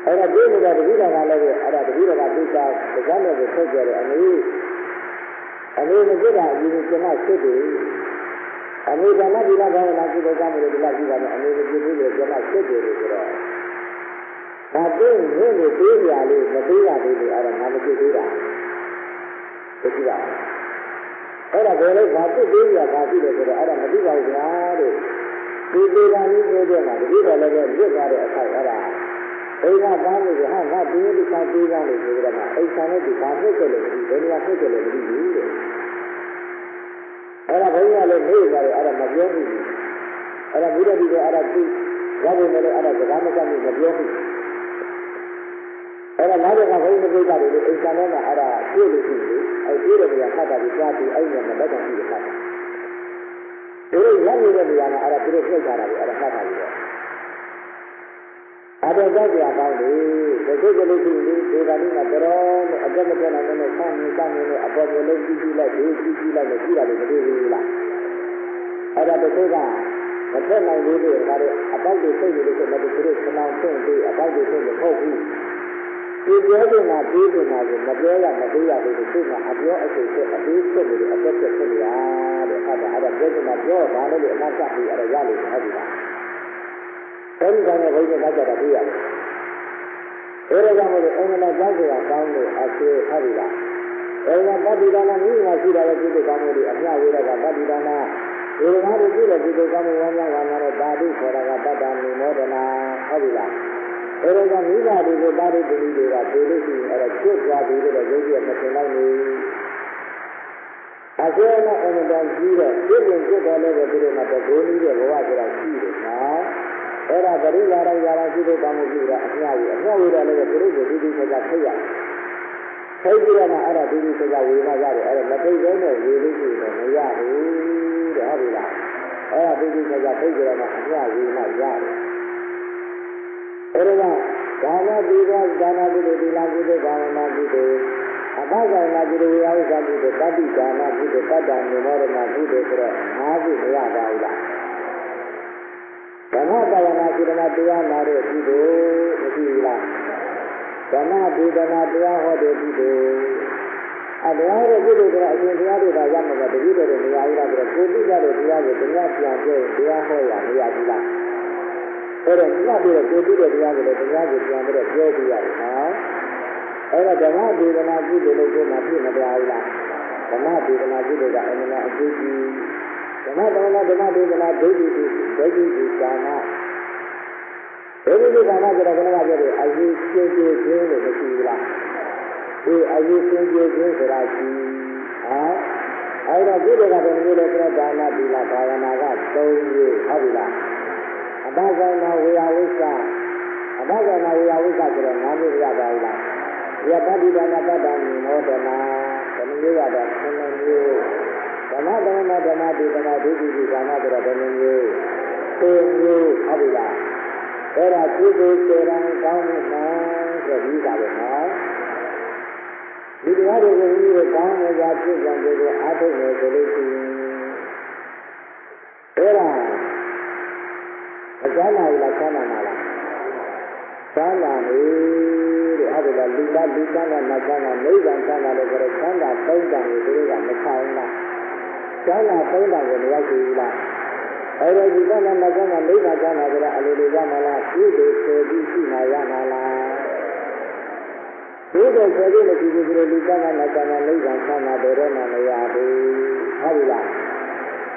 အဲ့ဒါပြည့်နေတာတတိယကလည်းအဲ့ဒါတတိယကသိတာတရားနဲ့ကိုဆက်ကြတယ်အမေမကြည့်တာအရင်ကကျွန်မဖြစ်တယ်အမေကလည်းဒီလောက်ကောင်းလာကုသိုလ်ကောင်းမှုတွေဒီလောက်ကြည့်တာနဲ့အမေမကြည့်ဘူးလေကျွန်မဖြစ်တယ်လို့ဆိုတော့ဒါပြည့်နေနေသေးရလေးမသေးရသေးဘူးအဲ့ဒါငါမကြည့်သေးတာသိကြပါအဲ့ဒါဘယ်လိုဘာဖြစ်သေးရဘာဖြစ်တယ်ဆိုတော့အဲ့ဒါမသိပါဘူးဗျာတဲ့ဒီဒေတာကြီးဆိုတဲ့မှာတတိတော်လည်းလွတ်သွားတဲ့အခိုက်အဲ့ဒါအိမ်ကပန်းလို့ဟာငါဒီလိုဆောက်ပေးကြလို့ဆိုကြတော့မှအိမ်ဆောင်နဲ့ဒီဘာဖြစ်တယ်လို့ဒီဘယ်နေရာဖြစ်တယ်လို့မသိဘူးတဲ့အဲ့ဒါဘုရားလည်းမေ့ကြတယ်အဲ့ဒါမပြောဘူးအဲ့ဒါဘုရားဒီကအဲ့ဒါသိရတယ်လည်းအဲ့ဒါစကားမကမှုမပြောဘူးအဲ့ဒါနောက်တစ်ခါဘုရားပြိတ္တာတွေအိမ်ဆောင်နဲ့အဲ့ဒါပြည့်လို့ရှိတယ်အဲ့ဒီတဲ့နေရာခတ်တာဒီကြားပြီးအဲ့ဒီမှာလက်တော်ကြည့်ရခတ်တာဒီလိုရနေတဲ့နေရာမှာအဲ့ဒါသူတို့ပြိတ္တာတွေအဲ့ဒါခတ်တာပြီးတော့အဲ့တော့ကြောက်ကြကောင်းလေဒီစိတ်ကလေးရှိရင်ဒီကနေ့မှာတော်နဲ့အတက်မတက်နိုင်နဲ့ဆန်းနေစမ်းနေအပေါ်မျိုးလေးကြည့်လိုက်ဒီကြည့်လိုက်နဲ့ကြည့်တာလည်းမတွေ့ဘူးလားအဲ့ဒါတစ်ခုကမထက်နိုင်သေးတယ်ဒါတွေအပေါက်တွေစိတ်တွေဆိုတော့သူတို့ခဏဆင့်ပြီးအပေါက်တွေစိတ်မဟုတ်ဘူးဒီပြောနေတာပြီးနေတာကိုမပြောရမသေးရဘူးသူကအပြောအစိတ်ဆက်အသေးဆက်နေတယ်အတက်တက်ဖြစ်ရတဲ့အဲ့ဒါပြောနေတာပြောဒါလည်းအမှတ်ချပြီးအဲ့ဒါရလို့ဟုတ်ပြီလားအဲဒီကနေ့ဘုရားကကြတာပြရတယ်။အဲဒါကြောင့်မို့လို့အင်္ဂလာကြောက်ကြရကောင်းလို့အကျေဖတ်ပြီလား။အဲဒီကပဋိဒါနမိမှာရှိတာလည်းကုသိုလ်ကောင်းမှုတွေအပြဝေရကပဋိဒါနဒီလိုမျိုးပြုတဲ့ကုသိုလ်ကောင်းမှုဝမ်းမြောက်ဝမ်းသာတဲ့ဓာတုခေါ်တာကပတ္တမေမောဒနာဟုတ်ပြီလား။အဲဒီကမိဘတွေကိုတာရိပ္ပဏီတွေကပြေလို့ရှိရင်အဲ့ဒါကျွတ်သွားပြီလို့ရုပ်ရမထင်လိုက်နေ။အကျေနဲ့အင်္ဂလာကြီးတဲ့ပြည့်ပြင်ကျွတ်တော်လည်းပဲဒီလိုမှတဘိုးကြီးတဲ့ဘဝဆိုတာရှိတယ်နော်။အဲ့ဒါပရိယာရယာရရှိတဲ့ကောင်းမှုပြုတာအများကြီးအများကြီးတယ်လည်းသူတို့ကိုဒီဒီဆက်ဖိတ်ရဖိတ်ပြီးတော့မှအဲ့ဒါဒီဒီဆက်ဝေမရတယ်အဲ့ဒါမဖိတ်သေးနဲ့ဝေလို့ရှိရင်မရဘူးတဲ့ဟုတ်ပြီလားအဲ့ဒါဒီဒီဆက်ဖိတ်ကြတော့မှအများကြီးမှရတယ်အဲ့ဒါကဒါနတိကဒါနတိတိလာကုသိုလ်ဘာဝနာကုသိုလ်အဘဂနာကုသိုလ်ဝိယဝိသကုသိုလ်တတိဒါနကုသိုလ်တတ္တမေမောရဏကုသိုလ်ဆိုတော့၅ခုမရပါဘူးလားဓမ္မပါရဏစေတနာတရားနာတဲ့ကုသိုလ်မရှိဘူးလားဓမ္မဒေသနာတရားဟောတဲ့ကုသိုလ်အတရားတဲ့ကုသိုလ်ကအရှင်တရားတွေကရမှာတတိတော်တွေနေရာကြီးလားဆိုတော့ကိုသိကြတဲ့တရားကိုတရားပြန်ပြည့်တရားဟောရမရဘူးလားအဲ့တော့ဒီမှာပြီးတော့ကိုသိတဲ့တရားကိုလည်းတရားကိုပြန်ပြီးတော့ပြောပြရတယ်နော်အဲ့တော့ဓမ္မဒေသနာကုသိုလ်လို့ပြောမှပြည့်မတရားဘူးလားဓမ္မဒေသနာကုသိုလ်ကအမှန်အကျိုးကြီးဓမ္မဒေသနာဒိဋ္ဌိဒိဋ္ဌိဒါနဒိဋ္ဌိဒါနဆိုတော့ခဏကပြောတယ်အရေးရှင်းရှင်းခြင်းလို့မရှိဘူးလားဒီအရေးရှင်းရှင်းခြင်းဆိုတာရှိအဲ့တော့ဒီတွေကတည်းကလည်းပြဒါနသီလဘာဝနာက3မျိုးဟုတ်ပြီလားအဘဂနာဝေယဝိသအဘဂနာဝေယဝိသဆိုတော့5မျိုးရပါဘူးလားဒီပဋိဒါနပတ္တမေမောဒနာဘယ်မျိုးရတော့9မျိုးဓမ္မဒေသနာဓမ္မဒေသနာဒိဋ္ဌိဒါနဆိုတော့ဘယ်မျိုး10မျိုးဟုတ်ပြီလားအဲ့ဒါကုသိုလ်စေရန်ကောင်းမှုမှဆိုပြီးတာပဲနော်ဒီတရားတွေကိုကြီးကိုကောင်းနေကြပြည့်စုံကြကိုအားထုတ်နေဆိုလို့ရှိရင်အဲ့ဒါအကျမ်းလာရလားဆန်းလာမှာလားဆန်းလာနေတဲ့အဲ့ဒါကလူသားလူကံကနတ်ကံကနိဗ္ဗာန်ဆန်းလာလို့ဆိုတော့ဆန်းလာ၃တန်ကိုသူတို့ကမဆောင်လားဆန်းလာ၃တန်ကိုမရောက်သေးဘူးလားအဲ့ဒါဒီကနေ့မကန်းကနိဗ္ဗာန်ကျမ်းလာကြတာအလိုလိုရမလားကုသိုလ်ဆိုပြီးရှိမှရမှာလားကုသိုလ်ဆိုပြီးမရှိဘူးဆိုတော့ဒီကနေ့မကန်းကနိဗ္ဗာန်ကျမ်းလာတယ်တော့မရဘူးဟုတ်ပြီလား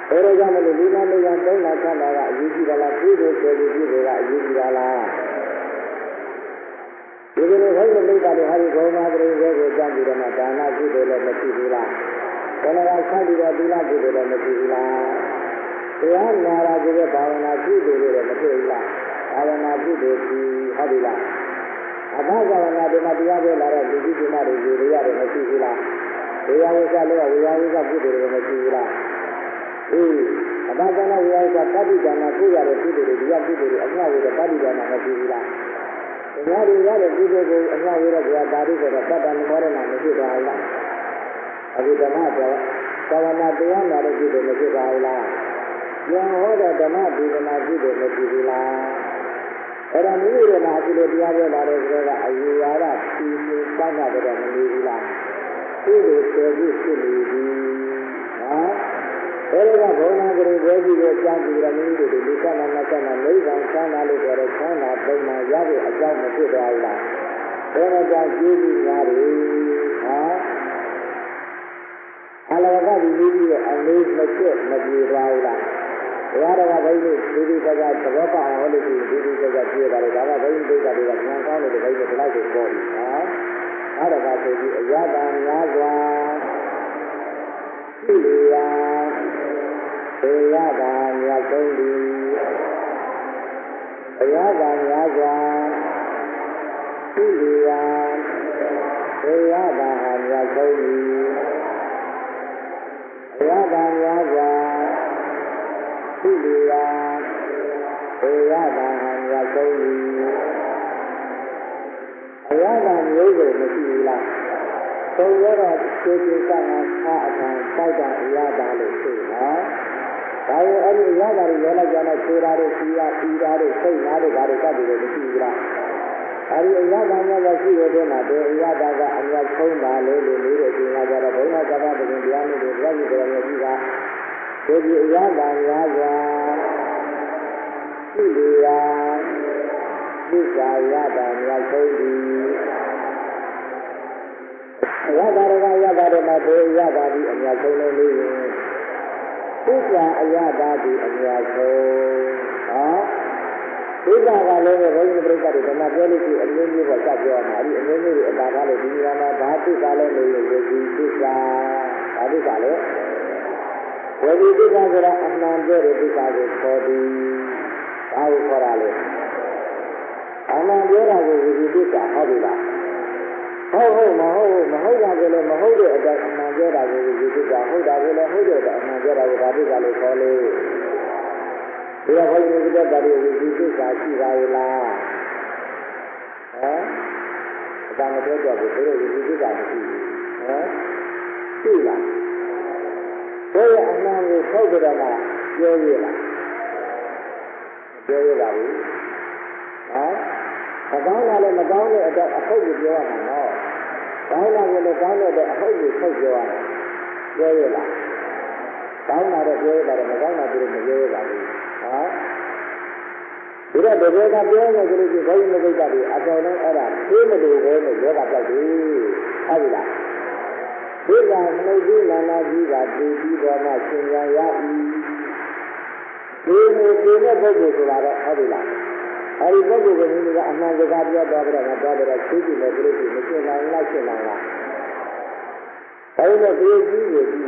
အဲ့ဒါကြောင့်မလို့ဒီနေ့နိဗ္ဗာန်သုံးလာကျမ်းလာကအရေးကြီးတာလားကုသိုလ်ဆိုပြီးပြုတယ်ကအရေးကြီးတာလားဒီလိုဟောတဲ့နိဗ္ဗာန်တွေဟာဒီဘုံမှာပြည့်စုံကိုကြံပြီးတော့မှဒါနကုသိုလ်လည်းမရှိဘူးလားဘယ်လိုလဲဆက်ပြီးတော့သီလကုသိုလ်လည်းမရှိဘူးလားဒ တရားနာရာကိုဘာဝနာပြုတယ်လို့မဖြစ်ဘူးလားဘာဝနာပြုတယ်ဒီဟုတ်ပြီလားအဘဘာဝနာဒီမှာတရားပြောလာတဲ့လူကြီးဒီမှာတွေယူရတယ်မရှိဘူးလားတရားဝိဇ္ဇလို့ဝိယဝိဇ္ဇပြုတယ်လို့မရှိဘူးလားအေးအဘကနာဝိယဝိဇ္ဇပဋိဒါနပြုရတယ်ပြုတယ်ဒီကပြုတယ်အမြဝေဒပဋိဒါနမရှိဘူးလားတရားတွေရတဲ့ပြုတယ်ကိုအမြဝေဒကပါဠိဆိုတော့တတ္တနမောရဏမရှိပါဘူးလားအခုဓမ္မတော့ဘာဝနာတရားနာတဲ့ပြုတယ်မရှိပါဘူးလားပြန်ဟောတဲ့ဓမ္မဒေသနာပြုတယ်မရှိဘူးလားအဲ့ဒါမိမိတို့မှာအခုလိုတရားပြောလာတဲ့ဆိုတော့အယူဝါဒပြည်သူစောင့်တာတော့မနေဘူးလားဒီလိုပြောပြီးဖြစ်နေပြီအဲ့ဒါကဘုံနာကြိပွဲကြီးကိုကြားပြီးတော့မိမိတို့ဒီသနာနဲ့ဆက်နာနိဗ္ဗာန်ဆန်းတာလို့ပြောတဲ့ဆန်းတာပုံမှန်ရတဲ့အကြောင်းမဖြစ်သွားဘူးလားဘယ်နဲ့ကြောင့်ကြည့်ပြီးများတယ်အလောကဒီကြီးရဲ့အလေးမကျက်မပြေသွားဘူးလားဘုရားတော်ကဘုန်းကြီးဒီကသဘောပေါက်အောင်လို့ဒီကပြေပါတယ်ဒါကဘုန်းကြီးဒိဋ္ဌိတွေကဉာဏ်ကောင်းလို့ဒီဘုန်းကြီးဒီလောက်ကိုပေါ်ပြီအဲ့ဒါကဆိုပြီးအရသာများစွာသိရသေရတာမြတ်ဆုံးသည်အရသာများစွာသိရသေရတာမြတ်ဆုံးသည်အရသာများစွာသိရသေရတာမြတ်ဆုံးသည်အရသာမျိုးစုံမရှိဘူးလားသုံးရတော့ကျေကျေကငါအားအထံစိုက်တာအရသာလို့ဆိုနော်ဒါရင်အဲ့ဒီအရသာတွေရောလိုက်ကြတော့ခြေဓာတ်တွေစီးတာပြီးတာတွေစိတ်နာတွေဒါတွေကတည်းကမရှိဘူးလားဒါဒီအရသာများရှိတဲ့ထဲမှာဒီအရသာကအမြတ်ဆုံးပါလေလို့နေတဲ့အချိန်ကကြတော့ဘုရားကပ္ပပင်တရားနဲ့တရားကြီးတရားကြီးကဒီအရသာများစွာရှိရသစ္စာရတာမြတ်ဆုံးသည်ရတာရရတာတွေမှာဒီရတာဒီအမြတ်ဆုံးလို့နေရင်သစ္စာအရတာဒီအမြတ်ဆုံးသစ္စာကလည်းဘုန်းကြီးပြိဿတွေဓမ္မပြောလို့ရှိရင်အမျိုးမျိုးပေါ်စပြောမှာဒီအမျိုးမျိုးတွေအတားကားလို့ဒီနေရာမှာဘာသစ္စာလဲလို့ဝေဒီသစ္စာဘာသစ္စာလဲဝေဒီသစ္စာဆိုတာအမှန်ပြောတဲ့သစ္စာကိုခေါ်သည်ဘာကိုခေါ်တာလဲအမှန်ပြောတာကိုဝေဒီသစ္စာဟုတ်ပြီလားဟုတ်မဟုတ်တာကိုလည်းမဟုတ်တဲ့အတိုင်းအမှန်ပြောတာကိုဝေဒီသစ္စာဟုတ်တာကိုလည်းဟုတ်တဲ့အတိုင်းအမှန်ပြောတာကိုဘာသစ္စာလို့ခေါ်လဲဒီကဘုန်းကြီးတို့ကတည်းကဝိသစ္စာရှိပါရဲ့လားအတန်မပြောကြဘူးတို့ဝိသစ္စာမရှိဘူးရှိလားဘယ်အမှန်ကိုထုတ်ကြတာပြောရလားပြောရပါဘူးမကောင်းတာလည်းမကောင်းတဲ့အတော့အဟုတ်ကိုပြောရမှာနော်ကောင်းတာကိုလည်းကောင်းတဲ့အဟုတ်ကိုထုတ်ပြောရမှာပြောရလားကောင်းတာတော့ပြောရပါတယ်မကောင်းတာပြောလို့မပြောရပါဘူးဒီတော့တကယ်ကပြောနေကြလို့ဒီဘုန်းကြီးမိတ်ကတွေအတော်လုံးအဲ့ဒါသိမလို့ပဲလို့ယောဂပြောက်ပြီဟုတ်ပြီလားဒီကနှုတ်ကြီးနာနာကြီးကတည်ပြီးတော့မှရှင်ရရ၏ဒီလိုဒီတဲ့ပုဂ္ဂိုလ်ဆိုတာတော့ဟုတ်ပြီလားအဲဒီပုဂ္ဂိုလ်ကမိမိကအမှန်စကားပြောတော့တော့တော့သိကြည့်လို့ပြလို့ရှိမရှင်းနိုင်လားရှင်းနိုင်လားအဲဒီတော့ဒီကြီးကိုဒီ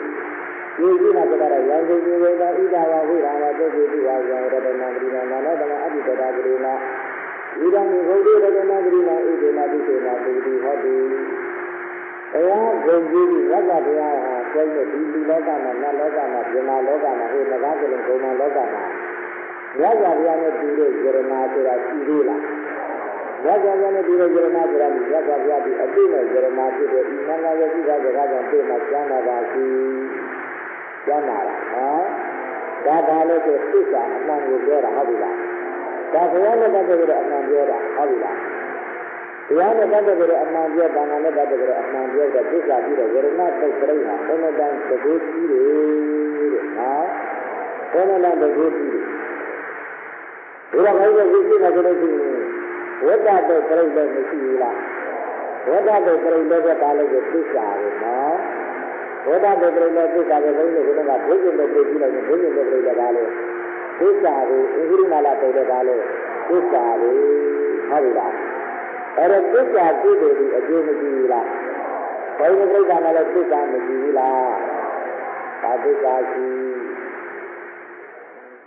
ကြီးနာကြတာရံကုန်ကြီးဝေဒဣဒဝဝိရာဝသုတိတိဝါယံရတနာပရိနာနောတမအတိတတာပရိနာဣဒံဘုဒ္ဓရတနာပရိနာဣဒေနာတိစေနာပုတိဟောတိတရားဂုံကြီးရတ္တတရားဟာကျဲတဲ့ဒီလူလောကမှာနတ်လောကမှာပြမာလောကမှာဟိုငကားကလေးဂုံမလောကမှာရတ္တတရားနဲ့တူတဲ့ယရနာဆိုတာရှိသေးလားရတ္တတရားနဲ့တူတဲ့ယရနာဆိုတာဒီရတ္တတရားဒီအတိနဲ့ယရနာဖြစ်တဲ့ဒီမင်္ဂလာရဲ့ရှိတာစကားကြောင့်ပြေမှကျမ်းသာပါစီကျမ်းသာလားဒါလည်းဆိုသစ္စာအမှန်ကိုပြောတာဟုတ်ပြီလားဒါဘုရားနဲ့ပတ်သက်ပြီးတော့အမှန်ပြောတာဟုတ်ပြီလားဘုရားနဲ့ပတ်သက်ပြီးတော့အမှန်ပြောတာနဲ့ပတ်သက်ပြီးတော့အမှန်ပြောတဲ့သစ္စာပြီးတော့ဝရဏတုတ်ပြိဋ္ဌာန်ဘယ်နဲ့တန်းတကူကြီးတယ်တဲ့ဘယ်နဲ့တန်းတကူကြီးတယ်ဒါကဘယ်လိုသိနေကြလို့ရှိရင်ဝတ္တတုတ်ပြိဋ္ဌာန်မရှိဘူးလားဝတ္တတုတ်ပြိဋ္ဌာန်ကဒါလည်းသစ္စာပဲနော်ဝိဒ္ဓတေပရိလေသစ္စာကိုဘုန်းကြီးတို့ကဘုဇင်တို့ပြေးကြည့်လိုက်ရင်ဘုဇင်တို့ပြေးတယ်ကားလို့သစ္စာကိုအင်္ဂလိပ်နာလာပြေးတယ်ကားလို့သစ္စာကိုဟုတ်ပြီလားအဲ့ဒါသစ္စာကြည့်တယ်ဒီအကျိုးမရှိဘူးလားဘုန်းကြီးပြိဿနာလည်းသစ္စာမရှိဘူးလားဒါသစ္စာရှိ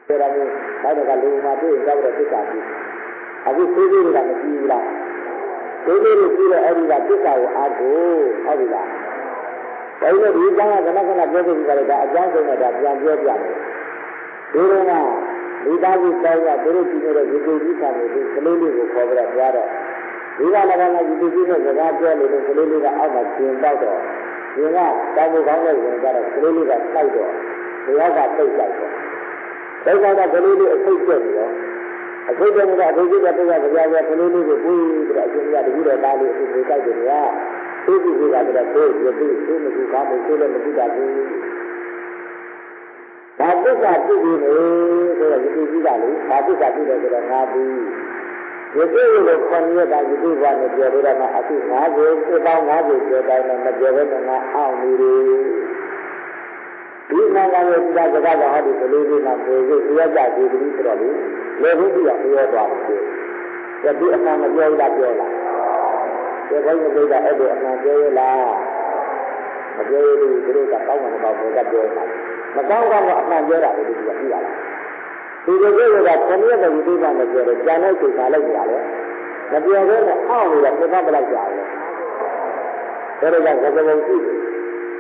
ပြောတာမျိုးနောက်တော့ကလူမှတွေ့ရင်ကြောက်တဲ့သစ္စာကြီးအခုသေးသေးတွေကမကြည့်ဘူးလားသေးသေးတွေကြည့်တော့အဲ့ဒီကသစ္စာကိုအားကိုဟုတ်ပြီလားဒါပေမဲ့ဒီအကြောင်းကခဏခဏပြောပြကြတယ်ဒါအကြောင်းဆုံးတော့ဒါပြန်ပြောပြတယ်ဒီတော့ကမိသားစုတောင်းကသူတို့ကြည့်နေတဲ့ဒီကိုကြီးခံနေဒီကလေးလေးကိုခေါ်ပြီးတော့ပြောတော့ဒီကလည်းကဒီကြီးနဲ့စကားပြောလို့ကလေးလေးကအောက်မှာကျင်တော့တော့ဒီကတောင်းဖို့ကောင်းတဲ့ဝင်ကြတော့ကလေးလေးကစိုက်တော့ဘုရားကသိကြတယ်သိကြတော့ကလေးလေးအသိကျက်ပြီးတော့အသိကျက်နေတော့အသိကျက်တဲ့ကကြာကြာကလေးလေးကိုပြီးပြီးတော့အရှင်ကတတိတော်သားလေးအသိကြိုက်တယ်ကသိပြီးပြီးကတော့သိရပြီးသိမကူကောင်းမှုသိလည်းမကူတာဘူးဒါသစ္စာပြည့်ပြီးနေဆိုတော့ဒီကြီးကလေဒါသစ္စာပြည့်တယ်ဆိုတော့ငါဘူးဒီကိစ္စကိုခွန်ရတာဒီကိစ္စနဲ့ပြောရတာမှအခု50ပေါင်း50ကျော်တိုင်းနဲ့မပြောဘဲနဲ့ငါအောင်နေတယ်ဒီနိုင်ငံရဲ့ဒီကစကားကဟောဒီကလေးလေးကပြေပြီးတရားကြကြည့်ပြီးဆိုတော့လေဘုရားပြောသွားတယ်ဒီအမှန်မပြောလားပြောလားဒီဘုန်းကြီးကအဲ့ဒီအမှန်ပြောရလားမပြောရဘူးသူတို့ကကောင်းမှမကောင်းဘူးကပြောတာမကောင်းကတော့အမှန်ပြောတာလို့ပြောပြရလားဒီလိုပြောတာခဏရဲ့ဒီကိစ္စနဲ့ပြောတယ်ကြံတဲ့စိတ်သာလိုက်ကြတယ်မပြောဘဲနဲ့အောင့်နေတာပြတ်ပလိုက်ကြတယ်ဒါတော့ကသဘောရှိတယ်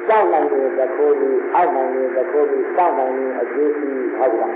စောင့်နိုင်တဲ့ခိုးပြီးအောက်နိုင်တဲ့ခိုးပြီးစောင့်နိုင်တဲ့အကျိုးရှိဟုတ်လား